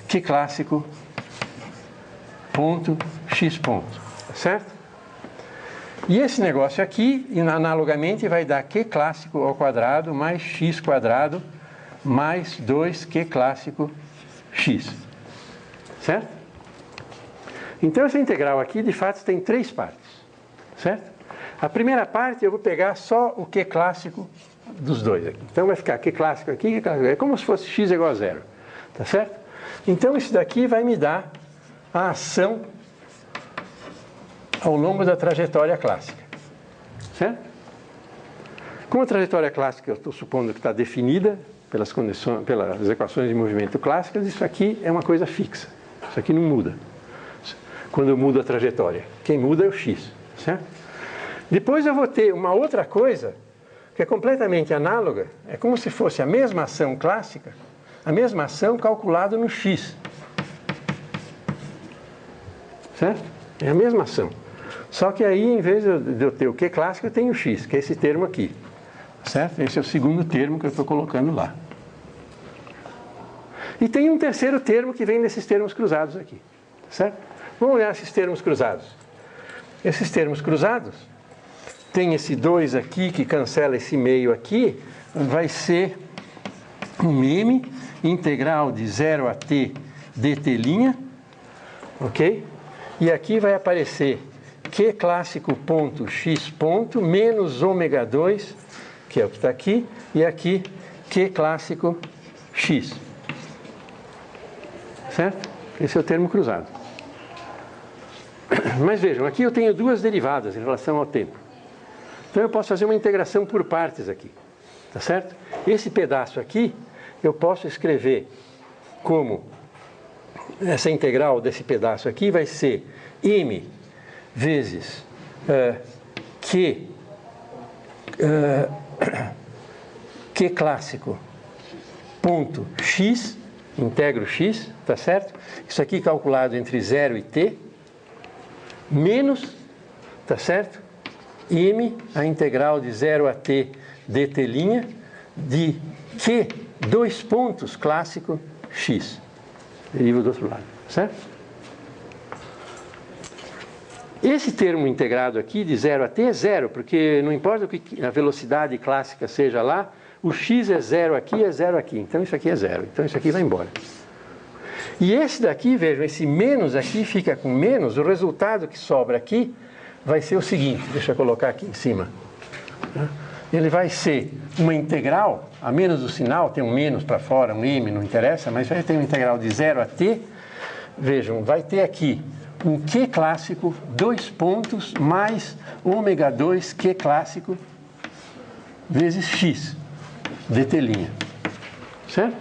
Q clássico ponto X ponto. Certo? E esse negócio aqui, analogamente, vai dar Q clássico ao quadrado mais X quadrado mais 2Q clássico X. Certo? Então, essa integral aqui, de fato, tem 3 partes. Certo? A primeira parte, eu vou pegar só o Q clássico dos dois aqui. Então, vai ficar Q clássico aqui, Q clássico aqui. É como se fosse x igual a 0. Tá certo? Então, isso daqui vai me dar a ação ao longo da trajetória clássica. Certo? Como a trajetória clássica eu estou supondo que está definida pelas condições, pelas equações de movimento clássicas, isso aqui é uma coisa fixa. Isso aqui não muda. Quando eu mudo a trajetória. Quem muda é o x. Certo? Depois eu vou ter uma outra coisa que é completamente análoga. É como se fosse a mesma ação clássica, a mesma ação calculada no x. Certo? É a mesma ação. Só que aí, em vez de eu ter o Q clássico, eu tenho o x, que é esse termo aqui. Certo? Esse é o segundo termo que eu estou colocando lá. E tem um terceiro termo que vem desses termos cruzados aqui. Certo? Vamos olhar esses termos cruzados. Esses termos cruzados, tem esse 2 aqui que cancela esse meio aqui, vai ser um m integral de 0 a t dt', ok? E aqui vai aparecer Q clássico ponto X ponto menos ômega 2, que é o que está aqui, e aqui Q clássico X. Certo? Esse é o termo cruzado. Mas vejam, aqui eu tenho 2 derivadas em relação ao tempo. Então eu posso fazer uma integração por partes aqui. Tá certo? Esse pedaço aqui eu posso escrever como essa integral desse pedaço aqui vai ser m vezes Q clássico ponto x, integro x, tá certo? Isso aqui calculado entre 0 e t, menos, tá certo? M, a integral de 0 a t dt' de Q, 2 pontos clássico x. Deriva do outro lado, certo? Esse termo integrado aqui, de 0 a t, é 0, porque não importa o que a velocidade clássica seja lá, o x é 0 aqui, é 0 aqui. Então, isso aqui é 0. Então, isso aqui vai embora. E esse daqui, vejam, esse menos aqui fica com menos. O resultado que sobra aqui vai ser o seguinte. Deixa eu colocar aqui em cima. Ele vai ser uma integral, a menos do sinal, tem um menos para fora, um m, não interessa, mas vai ter uma integral de 0 a t. Vejam, vai ter aqui um Q clássico, 2 pontos, mais ômega 2 Q clássico, vezes x, dt'. Certo?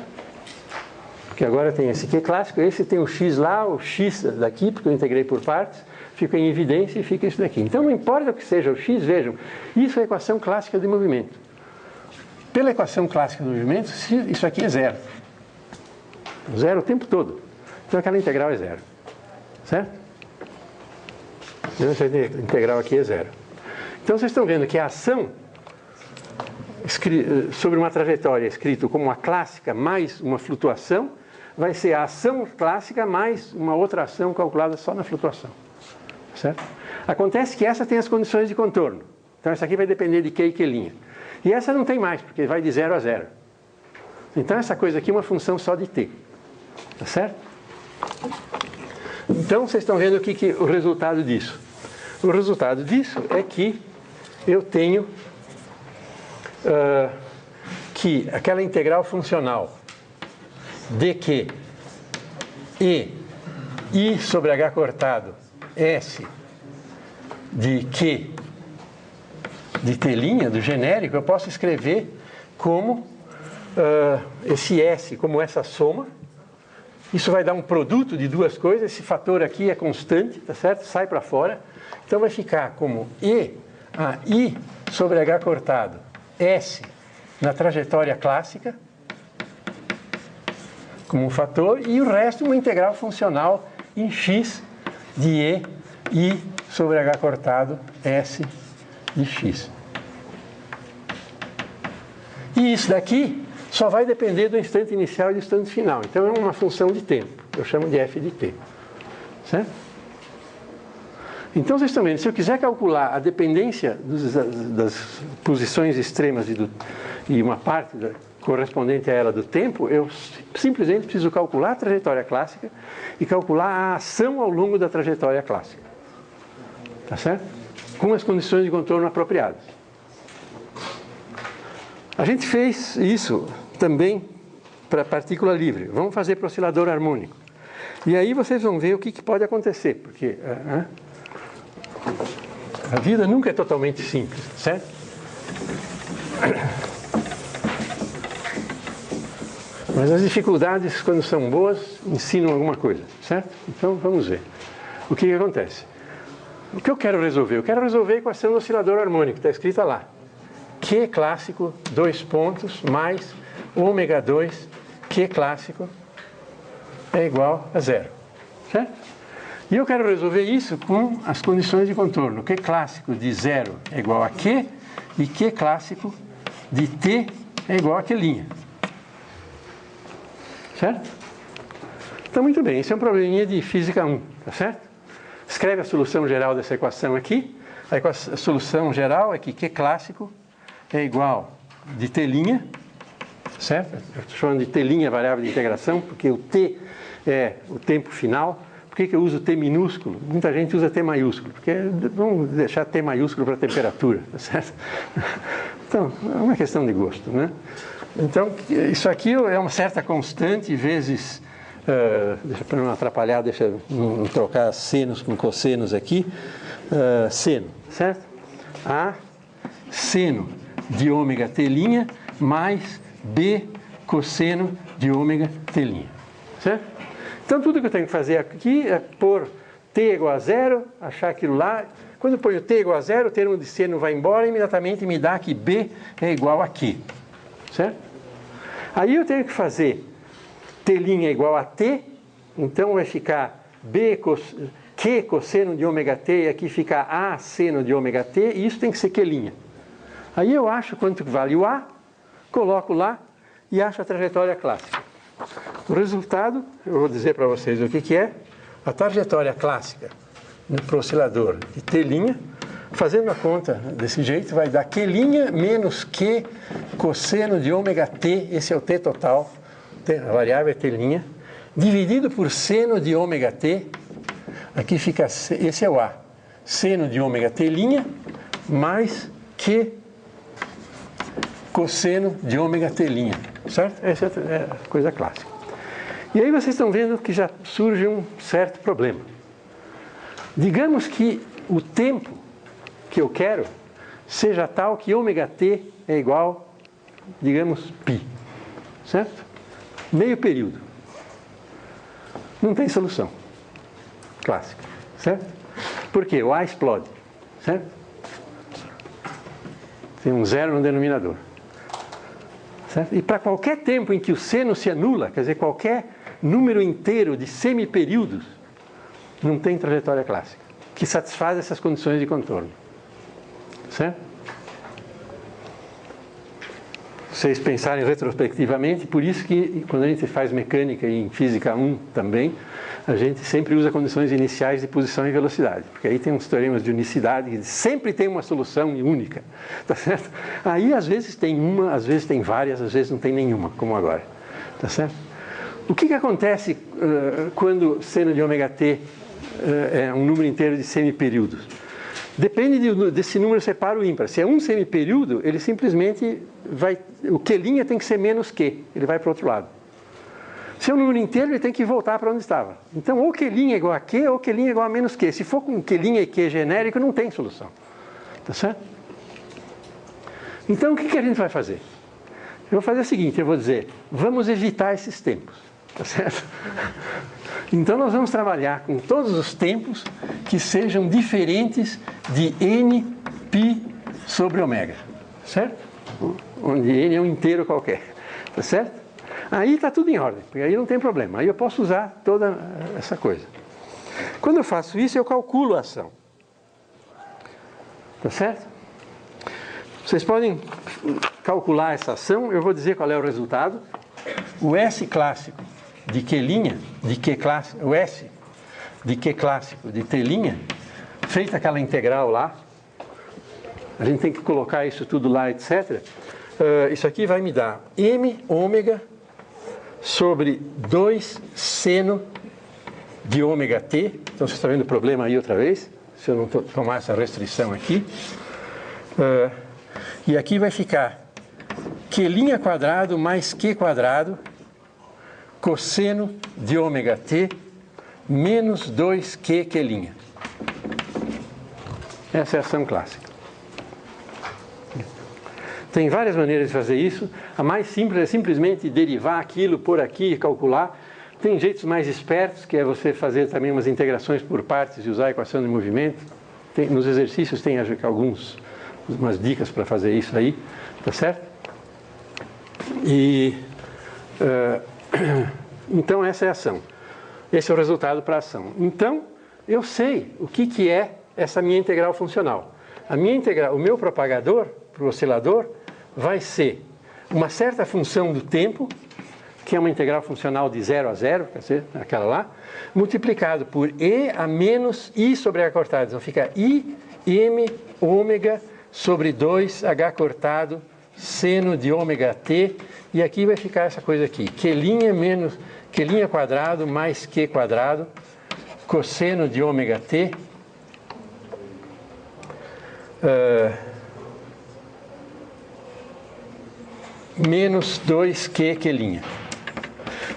Porque agora tem esse Q clássico, esse tem o x lá, o x daqui, porque eu integrei por partes, fica em evidência e fica isso daqui. Então, não importa o que seja o x, vejam, isso é a equação clássica de movimento. Pela equação clássica do movimento, isso aqui é 0. 0 o tempo todo. Então, aquela integral é 0. Certo? Essa integral aqui é 0. Então, vocês estão vendo que a ação sobre uma trajetória escrito como uma clássica mais uma flutuação vai ser a ação clássica mais uma outra ação calculada só na flutuação. Certo? Acontece que essa tem as condições de contorno. Então, essa aqui vai depender de Q e Q'. E essa não tem mais, porque vai de 0 a 0. Então, essa coisa aqui é uma função só de t. Tá certo? Então, vocês estão vendo aqui que o resultado disso. O resultado disso é que eu tenho que aquela integral funcional de que I sobre H cortado S de Q de T', do genérico, eu posso escrever como esse S, como essa soma. Isso vai dar um produto de duas coisas. Esse fator aqui é constante, tá certo? Sai para fora. Então vai ficar como I sobre H cortado S na trajetória clássica, como um fator, e o resto uma integral funcional em x de I sobre H cortado S de x. E isso daqui só vai depender do instante inicial e do instante final. Então é uma função de tempo. Eu chamo de f de t. Certo? Então vocês estão vendo, se eu quiser calcular a dependência das posições extremas e uma parte correspondente a ela do tempo, eu simplesmente preciso calcular a trajetória clássica e calcular a ação ao longo da trajetória clássica. Tá certo? Com as condições de contorno apropriadas. A gente fez isso também para partícula livre. Vamos fazer para oscilador harmônico. E aí vocês vão ver o que pode acontecer, porque a vida nunca é totalmente simples, certo? Mas as dificuldades, quando são boas, ensinam alguma coisa, certo? Então vamos ver. O que acontece? O que eu quero resolver? Eu quero resolver a equação do oscilador harmônico, está escrita lá. Q clássico, 2 pontos, mais ômega 2, Q clássico é igual a 0. Certo? E eu quero resolver isso com as condições de contorno. Q clássico de 0 é igual a Q e Q clássico de T é igual a Q'. Certo? Então, muito bem. Esse é um probleminha de física 1, tá certo? Escreve a solução geral dessa equação aqui. A solução geral é que Q clássico é igual de T', certo? Eu estou chamando de T' variável de integração, porque o T é o tempo final. Por que eu uso T minúsculo? Muita gente usa T maiúsculo, porque vamos deixar T maiúsculo para a temperatura, tá certo? Então, é uma questão de gosto, né? Então, isso aqui é uma certa constante, vezes... para não atrapalhar, deixa eu não trocar senos com cossenos aqui. Seno, certo? A seno de ômega T' mais B cosseno de ômega T'. Certo? Então, tudo que eu tenho que fazer aqui é pôr T igual a 0, achar aquilo lá. Quando eu ponho T igual a 0, o termo de seno vai embora e imediatamente me dá que B é igual a Q. Certo? Aí eu tenho que fazer T' é igual a T, então vai ficar Q cosseno de ômega T, e aqui fica A seno de ômega T, e isso tem que ser Q'. Aí eu acho quanto vale o A, coloco lá e acho a trajetória clássica. O resultado, eu vou dizer para vocês o que é. A trajetória clássica para o oscilador de T', fazendo a conta desse jeito, vai dar Q' menos Q cosseno de ômega T, esse é o T total, a variável é T', dividido por seno de ômega T, aqui fica, esse é o A, seno de ômega T' mais Q cosseno de ômega T', certo? Essa é a coisa clássica. E aí vocês estão vendo que já surge um certo problema. Digamos que o tempo que eu quero seja tal que ômega T é igual, digamos, π, certo? Meio período. Não tem solução clássica, certo? Por quê? O A explode, certo? Tem um zero no denominador. Certo? E para qualquer tempo em que o seno se anula, quer dizer, qualquer número inteiro de semiperíodos, não tem trajetória clássica, que satisfaz essas condições de contorno. Certo? Vocês pensarem retrospectivamente, por isso que quando a gente faz mecânica e em física 1 também, a gente sempre usa condições iniciais de posição e velocidade, porque aí tem uns teoremas de unicidade que sempre tem uma solução única, tá certo? Aí às vezes tem uma, às vezes tem várias, às vezes não tem nenhuma, como agora, tá certo? O que acontece quando seno de ômega t é um número inteiro de semiperíodos? Depende desse número ser par ou ímpar. Se é um semiperíodo, ele simplesmente vai... O Q' tem que ser menos Q, ele vai para o outro lado. Se é um número inteiro, ele tem que voltar para onde estava. Então, ou Q' é igual a Q, ou Q' é igual a menos Q. Se for com Q' e Q genérico, não tem solução. Tá certo? Então, o que a gente vai fazer? Eu vou fazer o seguinte, eu vou dizer, vamos evitar esses tempos. Tá certo? Então, nós vamos trabalhar com todos os tempos que sejam diferentes de n π sobre ômega. Certo? Onde n é um inteiro qualquer. Tá certo? Aí está tudo em ordem, porque aí não tem problema. Aí eu posso usar toda essa coisa. Quando eu faço isso, eu calculo a ação. Tá certo? Vocês podem calcular essa ação, eu vou dizer qual é o resultado. O S clássico de Q', de Q clássico, o S de Q clássico de T', feita aquela integral lá, a gente tem que colocar isso tudo lá, etc. Isso aqui vai me dar m ômega sobre 2 seno de ômega t. Então, vocês estão vendo o problema aí outra vez, se eu não tomar essa restrição aqui. E aqui vai ficar Q' quadrado mais Q quadrado cosseno de ômega t menos 2Q Q'. Essa é a ação clássica. Tem várias maneiras de fazer isso. A mais simples é simplesmente derivar aquilo por aqui e calcular. Tem jeitos mais espertos, que é você fazer também umas integrações por partes e usar a equação de movimento. Nos exercícios tem umas dicas para fazer isso aí, tá certo? Então essa é a ação. Esse é o resultado para a ação. Então, eu sei o que é essa minha integral funcional. O meu propagador para o oscilador vai ser uma certa função do tempo, que é uma integral funcional de 0 a 0, quer dizer, aquela lá, multiplicado por e a menos i sobre h cortado. Então fica i m ômega sobre 2h cortado seno de ômega t, e aqui vai ficar essa coisa aqui, Q' menos Q' quadrado mais Q quadrado cosseno de ômega t menos 2Q Q'.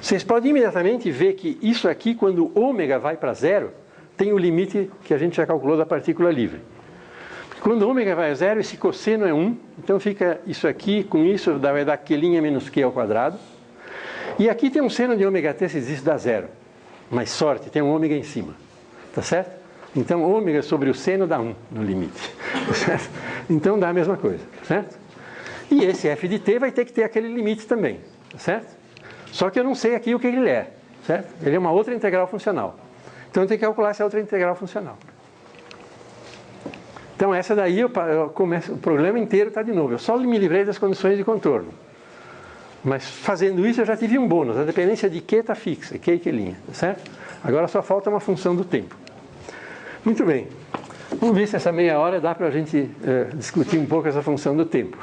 Vocês podem imediatamente ver que isso aqui, quando ômega vai para zero, tem o limite que a gente já calculou da partícula livre. Quando ômega vai a zero, esse cosseno é 1, então fica isso aqui, com isso vai dar Q' menos Q ao quadrado. E aqui tem um seno de ômega t, se isso dá zero. Mas sorte, tem um ômega em cima. Tá certo? Então, ômega sobre o seno dá 1 no limite. Tá certo? Então, dá a mesma coisa. Certo? E esse f de t vai ter que ter aquele limite também. Tá certo? Só que eu não sei aqui o que ele é. Certo? Ele é uma outra integral funcional. Então, eu tenho que calcular essa outra integral funcional. Então, essa daí, eu começo, o problema inteiro está de novo. Eu só me livrei das condições de contorno. Mas, fazendo isso, eu já tive um bônus. A dependência de Q está fixa, Q e Q'. Tá certo? Agora só falta uma função do tempo. Muito bem. Vamos ver se essa meia hora dá para a gente discutir um pouco essa função do tempo.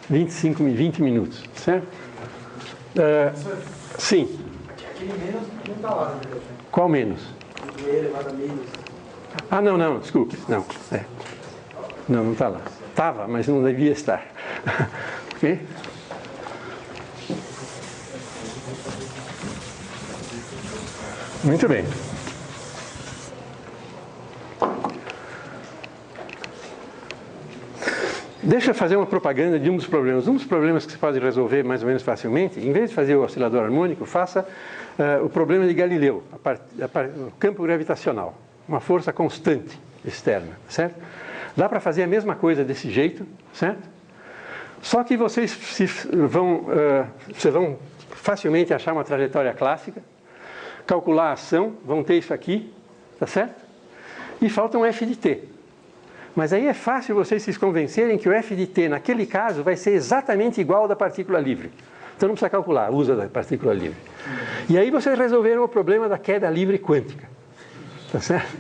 20 minutos, certo? Sim. Aquele menos não está lá, na verdade. Qual menos? O E elevado a menos. Ah, não, desculpe. Não está lá. Estava, mas não devia estar. Ok? Muito bem. Deixa eu fazer uma propaganda de um dos problemas. Um dos problemas que se pode resolver mais ou menos facilmente, em vez de fazer o oscilador harmônico, faça o problema de Galileu, o campo gravitacional, uma força constante externa, certo? Dá para fazer a mesma coisa desse jeito, certo? Só que vocês vão facilmente achar uma trajetória clássica, calcular a ação, vão ter isso aqui, tá certo? E falta um f de t. Mas aí é fácil vocês se convencerem que o f de t, naquele caso, vai ser exatamente igual ao da partícula livre. Então não precisa calcular, usa da partícula livre. E aí vocês resolveram o problema da queda livre quântica. Tá certo?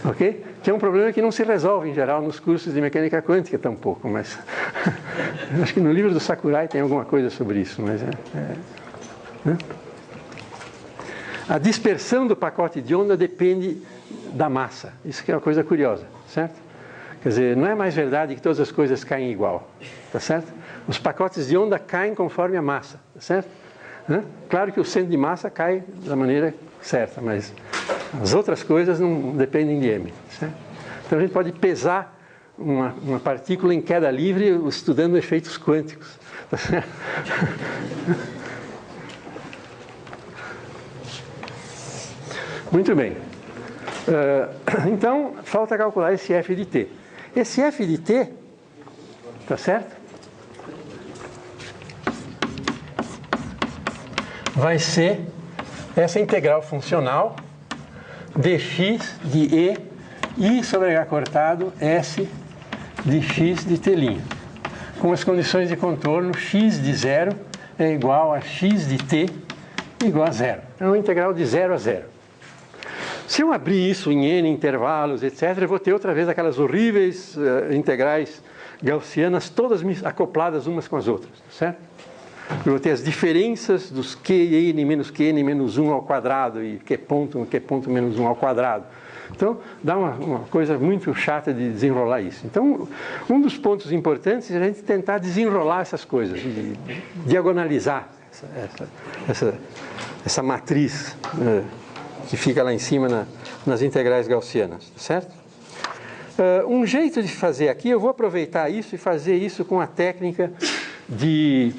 Ok? Que é um problema que não se resolve, em geral, nos cursos de mecânica quântica tampouco, mas... acho que no livro do Sakurai tem alguma coisa sobre isso, mas A dispersão do pacote de onda depende da massa. Isso que é uma coisa curiosa, certo? Quer dizer, não é mais verdade que todas as coisas caem igual, tá certo? Os pacotes de onda caem conforme a massa, tá certo? Claro que o centro de massa cai da maneira certa, mas as outras coisas não dependem de m, certo? Então a gente pode pesar uma partícula em queda livre estudando efeitos quânticos, tá certo? Muito bem. Então, falta calcular esse f de t. Esse f de t, tá certo? Vai ser essa integral funcional dx de e sobre h cortado s de x de t', com as condições de contorno x de 0 é igual a x de t igual a 0. É uma integral de 0 a 0. Se eu abrir isso em n intervalos, etc., eu vou ter outra vez aquelas horríveis integrais gaussianas, todas acopladas umas com as outras, certo? Eu vou ter as diferenças dos qn menos 1 ao quadrado e q ponto menos 1 ao quadrado. Então, dá uma coisa muito chata de desenrolar isso. Então, um dos pontos importantes é a gente tentar desenrolar essas coisas, diagonalizar essa matriz que fica lá em cima nas integrais gaussianas, certo? Um jeito de fazer aqui, eu vou aproveitar isso e fazer isso com a técnica de...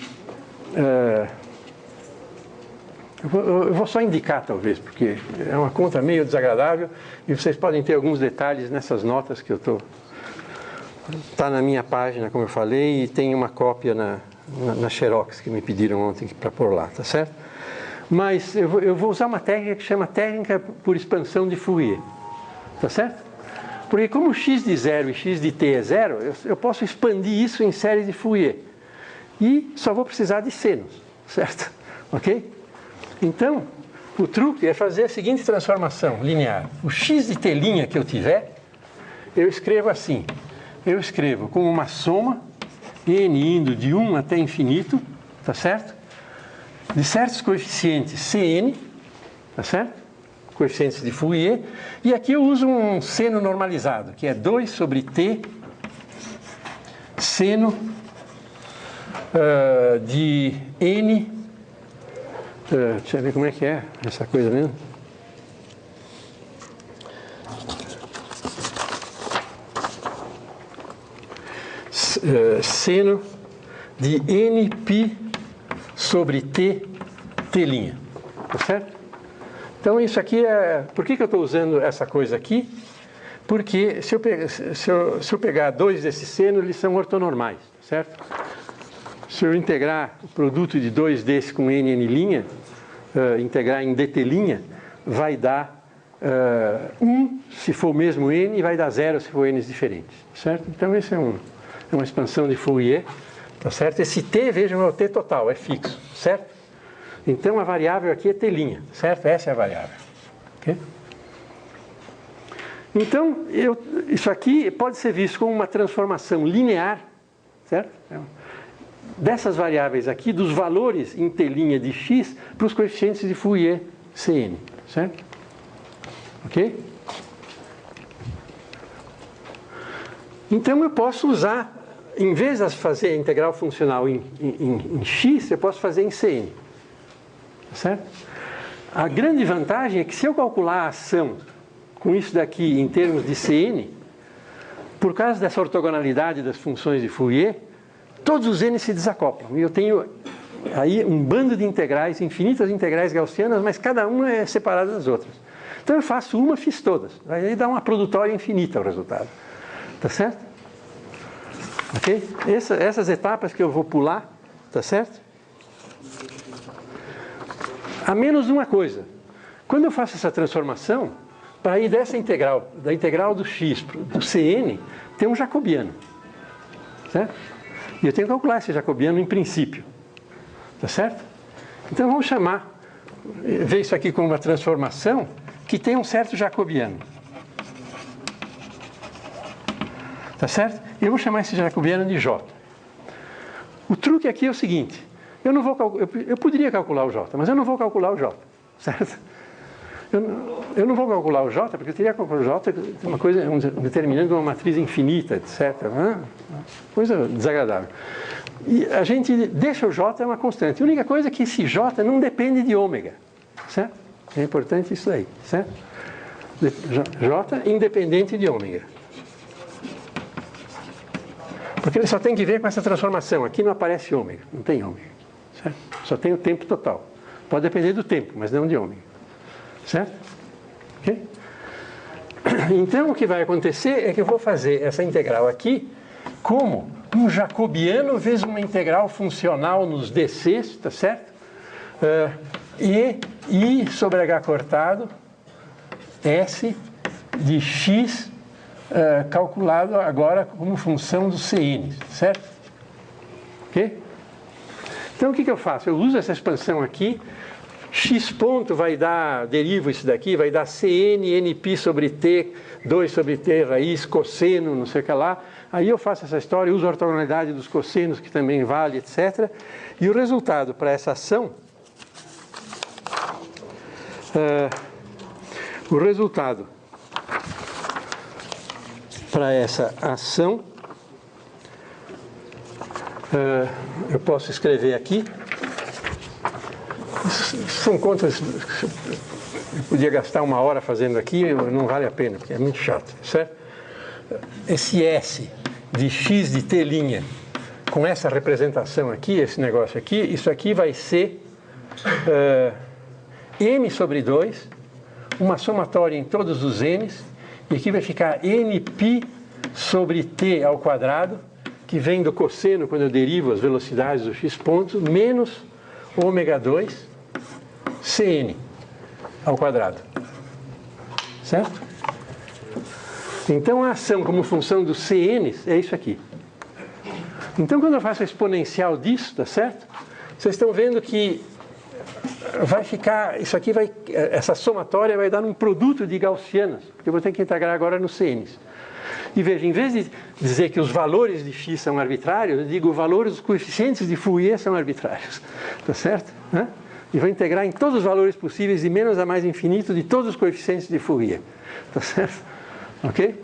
eu vou só indicar, talvez, porque é uma conta meio desagradável e vocês podem ter alguns detalhes nessas notas que eu estou... Está na minha página, como eu falei, e tem uma cópia na Xerox que me pediram ontem para pôr lá, tá certo? Mas eu vou usar uma técnica que chama técnica por expansão de Fourier, tá certo? Porque como x de 0 e x de t é 0, eu posso expandir isso em série de Fourier. E só vou precisar de senos, certo? Ok? Então, o truque é fazer a seguinte transformação linear. O x de t' que eu tiver, eu escrevo assim. Eu escrevo como uma soma, n indo de 1 até infinito, tá certo? De certos coeficientes Cn, tá certo? Coeficientes de Fourier. E aqui eu uso um seno normalizado, que é 2 sobre t seno de n... deixa eu ver como é que é essa coisa mesmo. Seno de nπ sobre t', tá certo? Então isso aqui é... Por que eu estou usando essa coisa aqui? Porque se eu pegar dois desses senos, eles são ortonormais, tá certo? Se eu integrar o produto de dois desses com n, integrar em dt', vai dar 1 se for o mesmo n e vai dar 0 se for n's diferentes, certo? Então esse é uma expansão de Fourier, tá certo? Esse t, vejam, é o t total, é fixo, certo? Então a variável aqui é t', certo? Essa é a variável. Okay? Então, isso aqui pode ser visto como uma transformação linear, certo? Dessas variáveis aqui, dos valores em t' de x para os coeficientes de Fourier Cn, certo? Ok? Então eu posso usar, em vez de fazer a integral funcional em x, eu posso fazer em Cn, certo? A grande vantagem é que se eu calcular a ação com isso daqui em termos de Cn, por causa dessa ortogonalidade das funções de Fourier, todos os n se desacoplam. E eu tenho aí um bando de integrais, infinitas integrais gaussianas, mas cada uma é separada das outras. Então eu faço uma, fiz todas. Aí dá uma produtória infinita o resultado. Tá certo? Ok? Essas etapas que eu vou pular, tá certo? A menos uma coisa. Quando eu faço essa transformação, para ir dessa integral, da integral do x do Cn, tem um jacobiano. Certo? E eu tenho que calcular esse jacobiano em princípio. Tá certo? Então vamos ver isso aqui como uma transformação que tem um certo jacobiano. Tá certo? E eu vou chamar esse jacobiano de J. O truque aqui é o seguinte: eu poderia calcular o J, mas eu não vou calcular o J. Certo? Eu não vou calcular o J, porque eu teria que calcular o J uma coisa, um determinante de uma matriz infinita, etc. Coisa desagradável. E a gente deixa o J uma constante. A única coisa é que esse J não depende de ômega, certo? É importante isso aí, certo? J independente de ômega. Porque ele só tem que ver com essa transformação. Aqui não aparece ômega, não tem ômega, certo? Só tem o tempo total. Pode depender do tempo, mas não de ômega, certo? Okay? Então o que vai acontecer é que eu vou fazer essa integral aqui como um jacobiano vezes uma integral funcional nos DCs, tá certo? E I sobre H cortado S de X calculado agora como função do CN, certo? Ok? Então o que eu faço? Eu uso essa expansão aqui, x ponto vai dar, derivo isso daqui, vai dar CN NP sobre T, 2 sobre T raiz, cosseno, não sei o que lá. Aí eu faço essa história, uso a ortogonalidade dos cossenos, que também vale, etc. E o resultado para essa ação, o resultado para essa ação, eu posso escrever aqui. São contas, eu podia gastar 1 hora fazendo aqui, não vale a pena, porque é muito chato, certo? Esse S de x de t' com essa representação aqui, esse negócio aqui, isso aqui vai ser m sobre 2, uma somatória em todos os n's, e aqui vai ficar nπ sobre t ao quadrado, que vem do cosseno, quando eu derivo as velocidades dos x pontos, menos ômega 2 Cn ao quadrado, certo? Então a ação como função dos Cn é isso aqui. Então quando eu faço a exponencial disso, tá certo? Vocês estão vendo que vai ficar, isso aqui vai, essa somatória vai dar um produto de gaussianas, porque eu vou ter que integrar agora nos Cn's. E veja, em vez de dizer que os valores de x são arbitrários, eu digo os valores dos coeficientes de Fourier são arbitrários, tá certo? E vou integrar em todos os valores possíveis, de menos a mais infinito, de todos os coeficientes de Fourier, tá certo? Ok?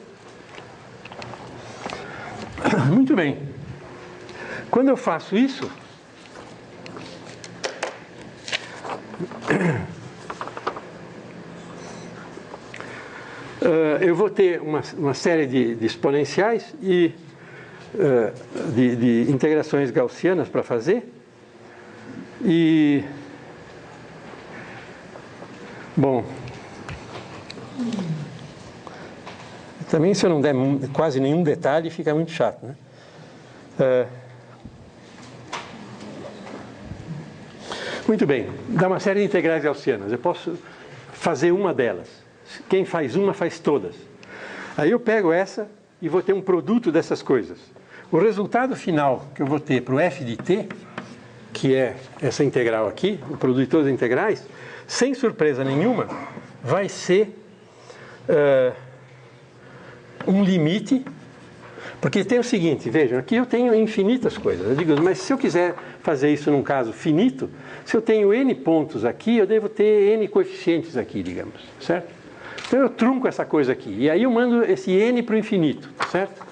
Muito bem. Quando eu faço isso, eu vou ter uma série de exponenciais e de integrações gaussianas para fazer. E, bom, também se eu não der quase nenhum detalhe, fica muito chato, né? Muito bem, dá uma série de integrais gaussianas. Eu posso fazer uma delas. Quem faz uma, faz todas. Aí eu pego essa e vou ter um produto dessas coisas. O resultado final que eu vou ter para o f de t, que é essa integral aqui, o produto de todas as integrais, sem surpresa nenhuma, vai ser um limite, porque tem o seguinte, vejam, aqui eu tenho infinitas coisas. Eu digo, mas se eu quiser fazer isso num caso finito, se eu tenho n pontos aqui, eu devo ter n coeficientes aqui, digamos, certo? Então eu trunco essa coisa aqui, e aí eu mando esse n para o infinito, certo?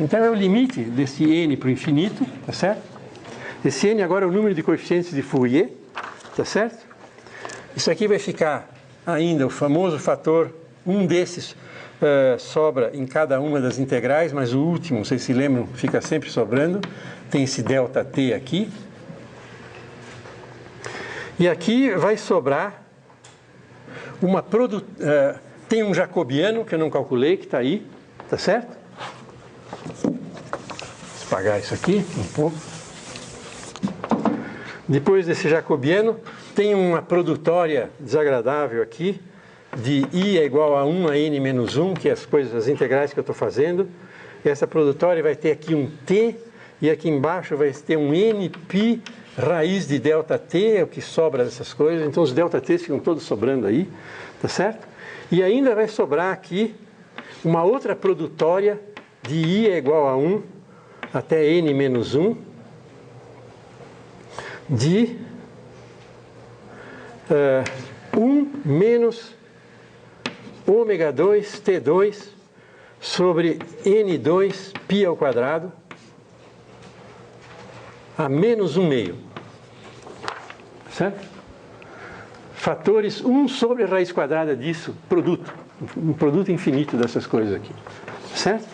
Então é o limite desse n para o infinito, tá certo? Esse n agora é o número de coeficientes de Fourier, tá certo? Isso aqui vai ficar ainda o famoso fator, um desses sobra em cada uma das integrais, mas o último, vocês se lembram, fica sempre sobrando. Tem esse ΔT aqui. E aqui vai sobrar uma tem um jacobiano que eu não calculei, que está aí, tá certo? Vou apagar isso aqui um pouco. Depois desse jacobiano, tem uma produtória desagradável aqui, de i é igual a 1 a n menos 1, que é as integrais que eu estou fazendo. E essa produtória vai ter aqui um t, e aqui embaixo vai ter um nπ raiz de ΔT, é o que sobra dessas coisas. Então os ΔTs ficam todos sobrando aí, tá certo? E ainda vai sobrar aqui uma outra produtória de i é igual a 1 até n menos 1, de 1 menos ômega 2 T2 sobre N2 π ao quadrado a menos 1/2. Certo? Fatores 1 sobre a raiz quadrada disso, produto. Um produto infinito dessas coisas aqui. Certo?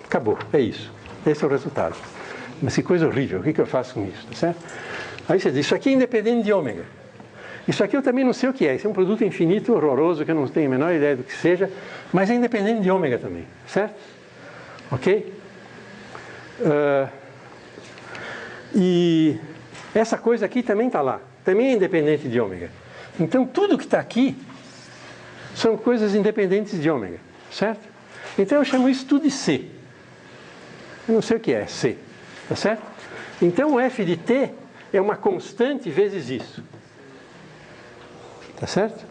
Acabou, é isso. Esse é o resultado. Mas que coisa horrível, o que eu faço com isso? Tá certo? Aí você diz, isso aqui é independente de ômega. Isso aqui eu também não sei o que é. Isso é um produto infinito horroroso que eu não tenho a menor ideia do que seja, mas é independente de ômega também. Certo? Ok? E essa coisa aqui também está lá. Também é independente de ômega. Então, tudo que está aqui são coisas independentes de ômega. Certo? Então, eu chamo isso tudo de C. Eu não sei o que é C. Tá certo? Então, o f de t é uma constante vezes isso. Tá certo?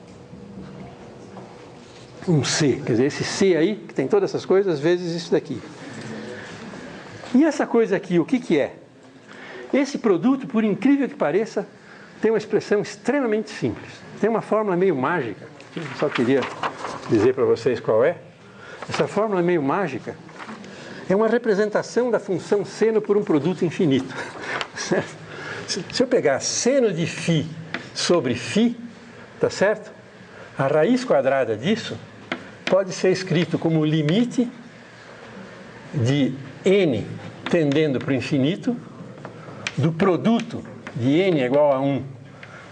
Um C. Quer dizer, esse C aí, que tem todas essas coisas, vezes isso daqui. E essa coisa aqui, o que que é? Esse produto, por incrível que pareça, tem uma expressão extremamente simples. Tem uma fórmula meio mágica. Eu só queria dizer para vocês qual é. Essa fórmula meio mágica é uma representação da função seno por um produto infinito. Certo? Se eu pegar seno de φ sobre φ, tá certo? A raiz quadrada disso pode ser escrito como limite de n tendendo para o infinito do produto de n é igual a 1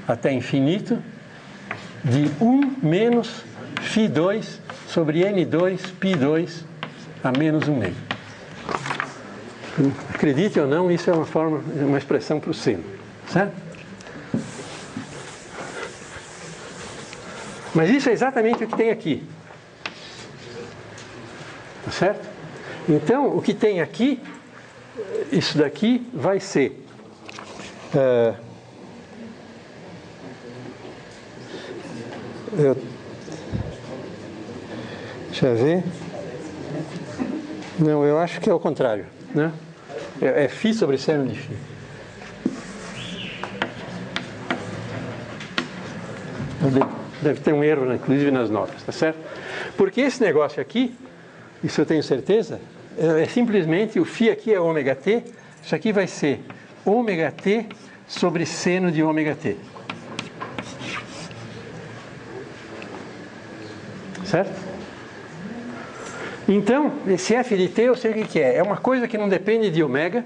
até infinito de 1 menos φ2 sobre n2 π2 a menos 1/2. Acredite ou não, isso é uma expressão para o seno. Certo? Mas isso é exatamente o que tem aqui. Tá certo? Então, o que tem aqui, isso daqui vai ser deixa eu ver. Não, eu acho que é o contrário, né? É φ sobre seno de φ. Deve ter um erro, inclusive, nas notas, tá certo? Porque esse negócio aqui, isso eu tenho certeza, é simplesmente o φ aqui é ômega t, isso aqui vai ser ômega t sobre seno de ômega t. Certo? Então, esse f de t eu sei o que é. É uma coisa que não depende de ômega,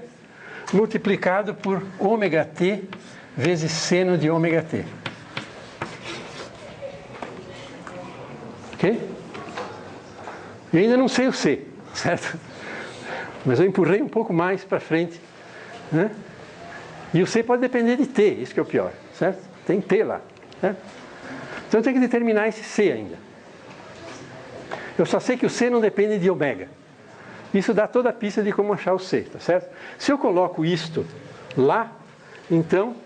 multiplicado por ômega t vezes seno de ômega t. Ok? Eu ainda não sei o C, certo? Mas eu empurrei um pouco mais para frente, né? E o C pode depender de t, isso que é o pior, certo? Tem t lá, certo? Então eu tenho que determinar esse C ainda. Eu só sei que o C não depende de ômega. Isso dá toda a pista de como achar o C, tá certo? Se eu coloco isto lá, então,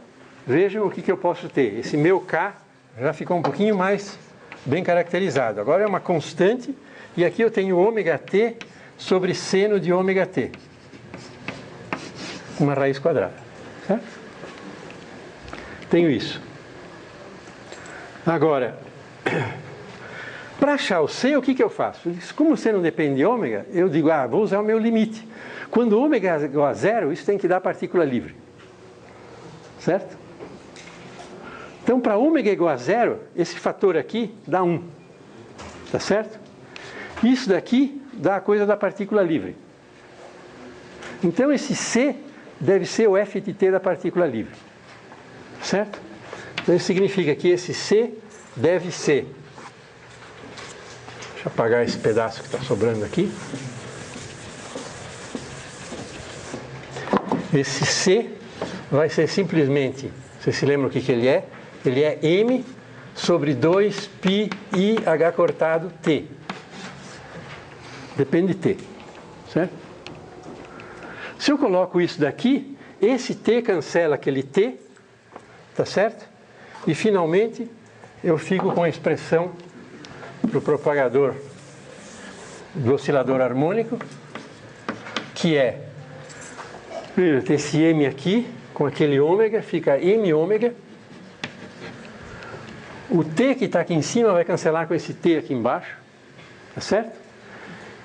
vejam o que eu posso ter. Esse meu K já ficou um pouquinho mais bem caracterizado. Agora é uma constante, e aqui eu tenho ômega t sobre seno de ômega t. Uma raiz quadrada. Certo? Tenho isso. Agora, para achar o C, o que eu faço? Como o C não depende de ômega, eu digo, vou usar o meu limite. Quando ômega é igual a zero, isso tem que dar partícula livre. Certo? Então, para ômega igual a zero, esse fator aqui dá 1. Tá certo? Isso daqui dá a coisa da partícula livre. Então, esse C deve ser o f de t da partícula livre. Certo? Então, isso significa que esse C deve ser... Deixa eu apagar esse pedaço que está sobrando aqui. Esse C vai ser simplesmente... Você se lembra o que ele é? Ele é m sobre 2π i h cortado t. Depende de t. Certo? Se eu coloco isso daqui, esse t cancela aquele t, tá certo? E finalmente eu fico com a expressão para o propagador do oscilador harmônico, que é esse m aqui, com aquele ômega, fica m ômega O t que está aqui em cima vai cancelar com esse t aqui embaixo, tá certo?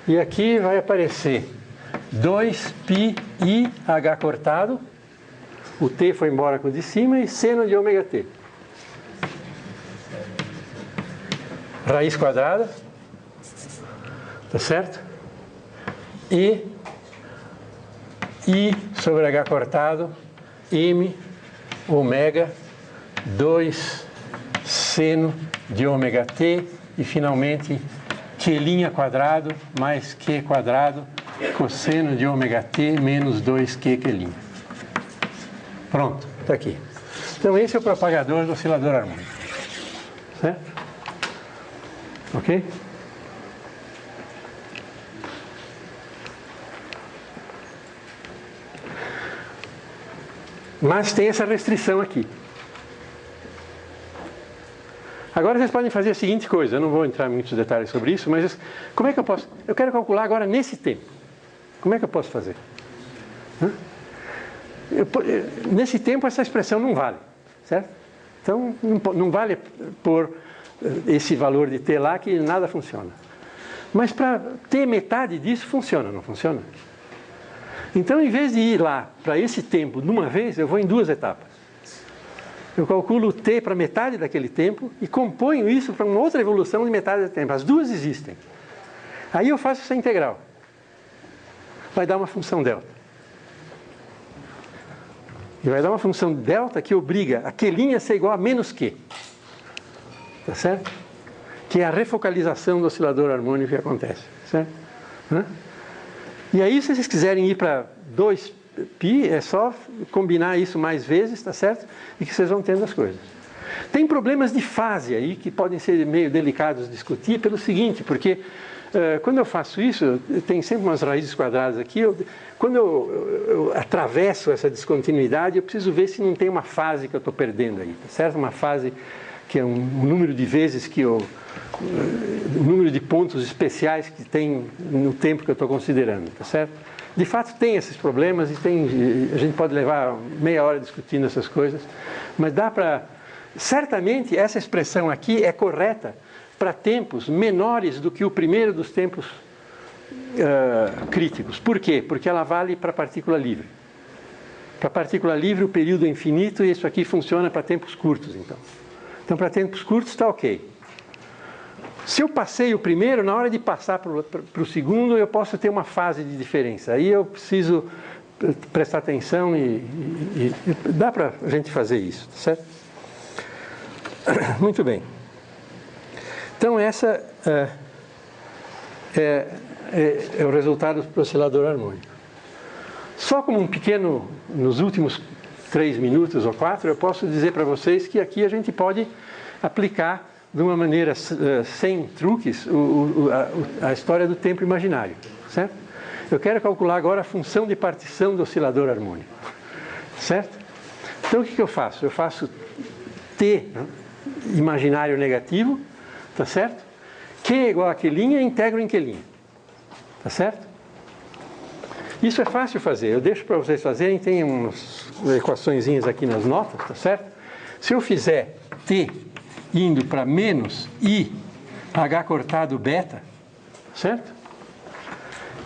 E aqui vai aparecer 2πih cortado, o t foi embora com o de cima, e seno de ômega t. Raiz quadrada, tá certo? E I sobre H cortado, M ômega 2 seno de ômega t, e finalmente Q' quadrado mais Q quadrado cosseno de ômega t menos 2Q'. Pronto, está aqui. Então esse é o propagador do oscilador harmônico. Certo? Ok? Mas tem essa restrição aqui. Agora vocês podem fazer a seguinte coisa, eu não vou entrar em muitos detalhes sobre isso, mas como é que eu posso? Eu quero calcular agora nesse tempo. Como é que eu posso fazer? Nesse tempo essa expressão não vale, certo? Então não vale por esse valor de t lá que nada funciona. Mas para ter metade disso funciona, não funciona? Então, em vez de ir lá para esse tempo de uma vez, eu vou em duas etapas. Eu calculo o t para metade daquele tempo e componho isso para uma outra evolução de metade do tempo. As duas existem. Aí eu faço essa integral. Vai dar uma função delta. E vai dar uma função delta que obriga a Q' a ser igual a menos Q. Tá certo? Que é a refocalização do oscilador harmônico que acontece. Certo? E aí, se vocês quiserem ir para 2π, é só combinar isso mais vezes, tá certo? E que vocês vão tendo as coisas. Tem problemas de fase aí que podem ser meio delicados de discutir pelo seguinte, porque quando eu faço isso, tem sempre umas raízes quadradas aqui, quando eu atravesso essa descontinuidade, eu preciso ver se não tem uma fase que eu estou perdendo aí, tá certo? Uma fase que é um número de vezes que o número de pontos especiais que tem no tempo que eu estou considerando, tá certo? De fato tem esses problemas e a gente pode levar meia hora discutindo essas coisas, mas dá para... Certamente essa expressão aqui é correta para tempos menores do que o primeiro dos tempos críticos. Por quê? Porque ela vale para partícula livre. Para partícula livre o período é infinito e isso aqui funciona para tempos curtos, então. Então para tempos curtos está ok. Se eu passei o primeiro, na hora de passar para o segundo, eu posso ter uma fase de diferença. Aí eu preciso prestar atenção e dá para a gente fazer isso, certo? Muito bem. Então essa é o resultado do oscilador harmônico. Só como um pequeno, nos últimos 3 minutos ou 4, eu posso dizer para vocês que aqui a gente pode aplicar de uma maneira sem truques a história do tempo imaginário, certo? Eu quero calcular agora a função de partição do oscilador harmônico, certo? Então o que eu faço? Eu faço t imaginário negativo, tá certo? Q igual a Q' e integro em Q', tá certo? Isso é fácil fazer, eu deixo para vocês fazerem, tem umas equaçõezinhas aqui nas notas, tá certo? Se eu fizer t indo para menos I H cortado beta, certo?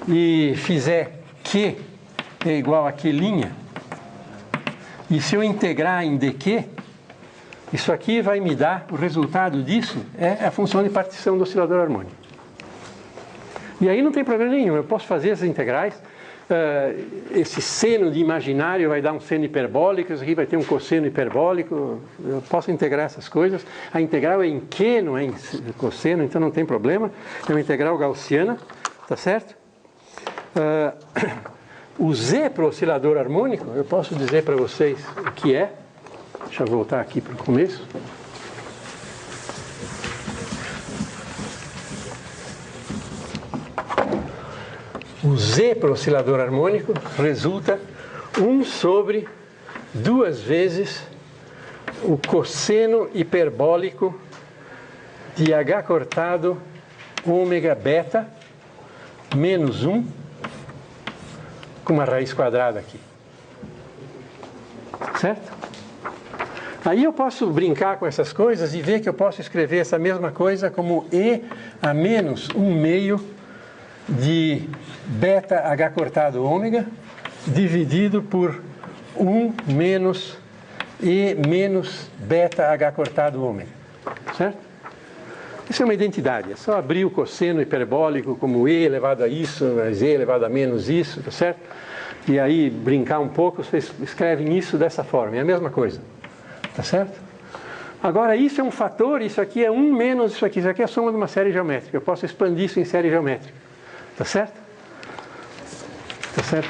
E fizer Q é igual a Q', e se eu integrar em dq, isso aqui vai me dar, o resultado disso é a função de partição do oscilador harmônico. E aí não tem problema nenhum, eu posso fazer essas integrais. Esse seno de imaginário vai dar um seno hiperbólico, isso aqui vai ter um cosseno hiperbólico, eu posso integrar essas coisas. A integral é em Q, não é em cosseno, então não tem problema. É uma integral gaussiana, tá certo? O Z para o oscilador harmônico, eu posso dizer para vocês o que é. Deixa eu voltar aqui para o começo. O Z para o oscilador harmônico resulta 1 sobre 2 vezes o cosseno hiperbólico de H cortado ômega beta menos 1 com uma raiz quadrada aqui. Certo? Aí eu posso brincar com essas coisas e ver que eu posso escrever essa mesma coisa como E a menos 1/2 de beta H cortado ômega dividido por 1 menos E menos beta H cortado ômega. Certo? Isso é uma identidade. É só abrir o cosseno hiperbólico como E elevado a isso, mais E elevado a menos isso, tá certo? E aí brincar um pouco, vocês escrevem isso dessa forma. É a mesma coisa. Tá certo? Agora, isso é um fator, isso aqui é 1 menos isso aqui é a soma de uma série geométrica. Eu posso expandir isso em série geométrica. Tá certo? Tá certo?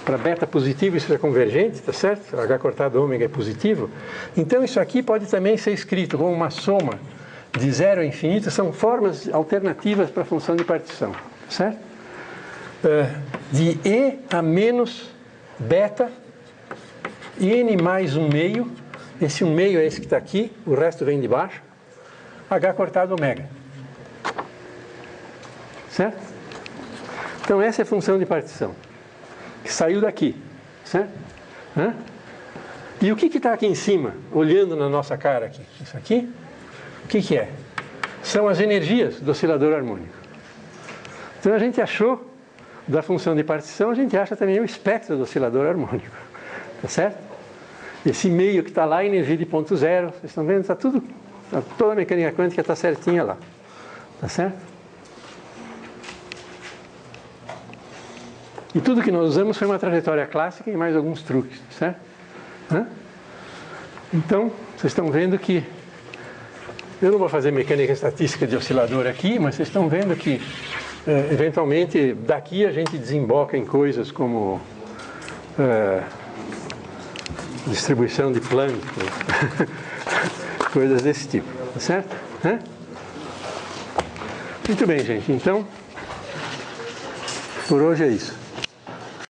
Para beta positivo isso é convergente, tá certo? H cortado ômega é positivo. Então, isso aqui pode também ser escrito como uma soma de 0 a infinito. São formas alternativas para a função de partição. Tá certo? De E a menos beta n mais 1/2. Esse 1/2 é esse que está aqui, o resto vem de baixo, H cortado ômega. Certo? Então essa é a função de partição, que saiu daqui. Certo? E o que está aqui em cima, olhando na nossa cara aqui? Isso aqui? O que é? São as energias do oscilador harmônico. Então a gente achou, da função de partição, a gente acha também o espectro do oscilador harmônico. Tá certo? Esse meio que está lá, energia de ponto zero, vocês estão vendo? Está tudo, toda a mecânica quântica está certinha lá. Tá certo? E tudo que nós usamos foi uma trajetória clássica e mais alguns truques, certo? Então, vocês estão vendo que... Eu não vou fazer mecânica estatística de oscilador aqui, mas vocês estão vendo que, eventualmente, daqui a gente desemboca em coisas como... distribuição de Planck, coisas desse tipo, tá certo? Muito bem, gente. Então, por hoje é isso.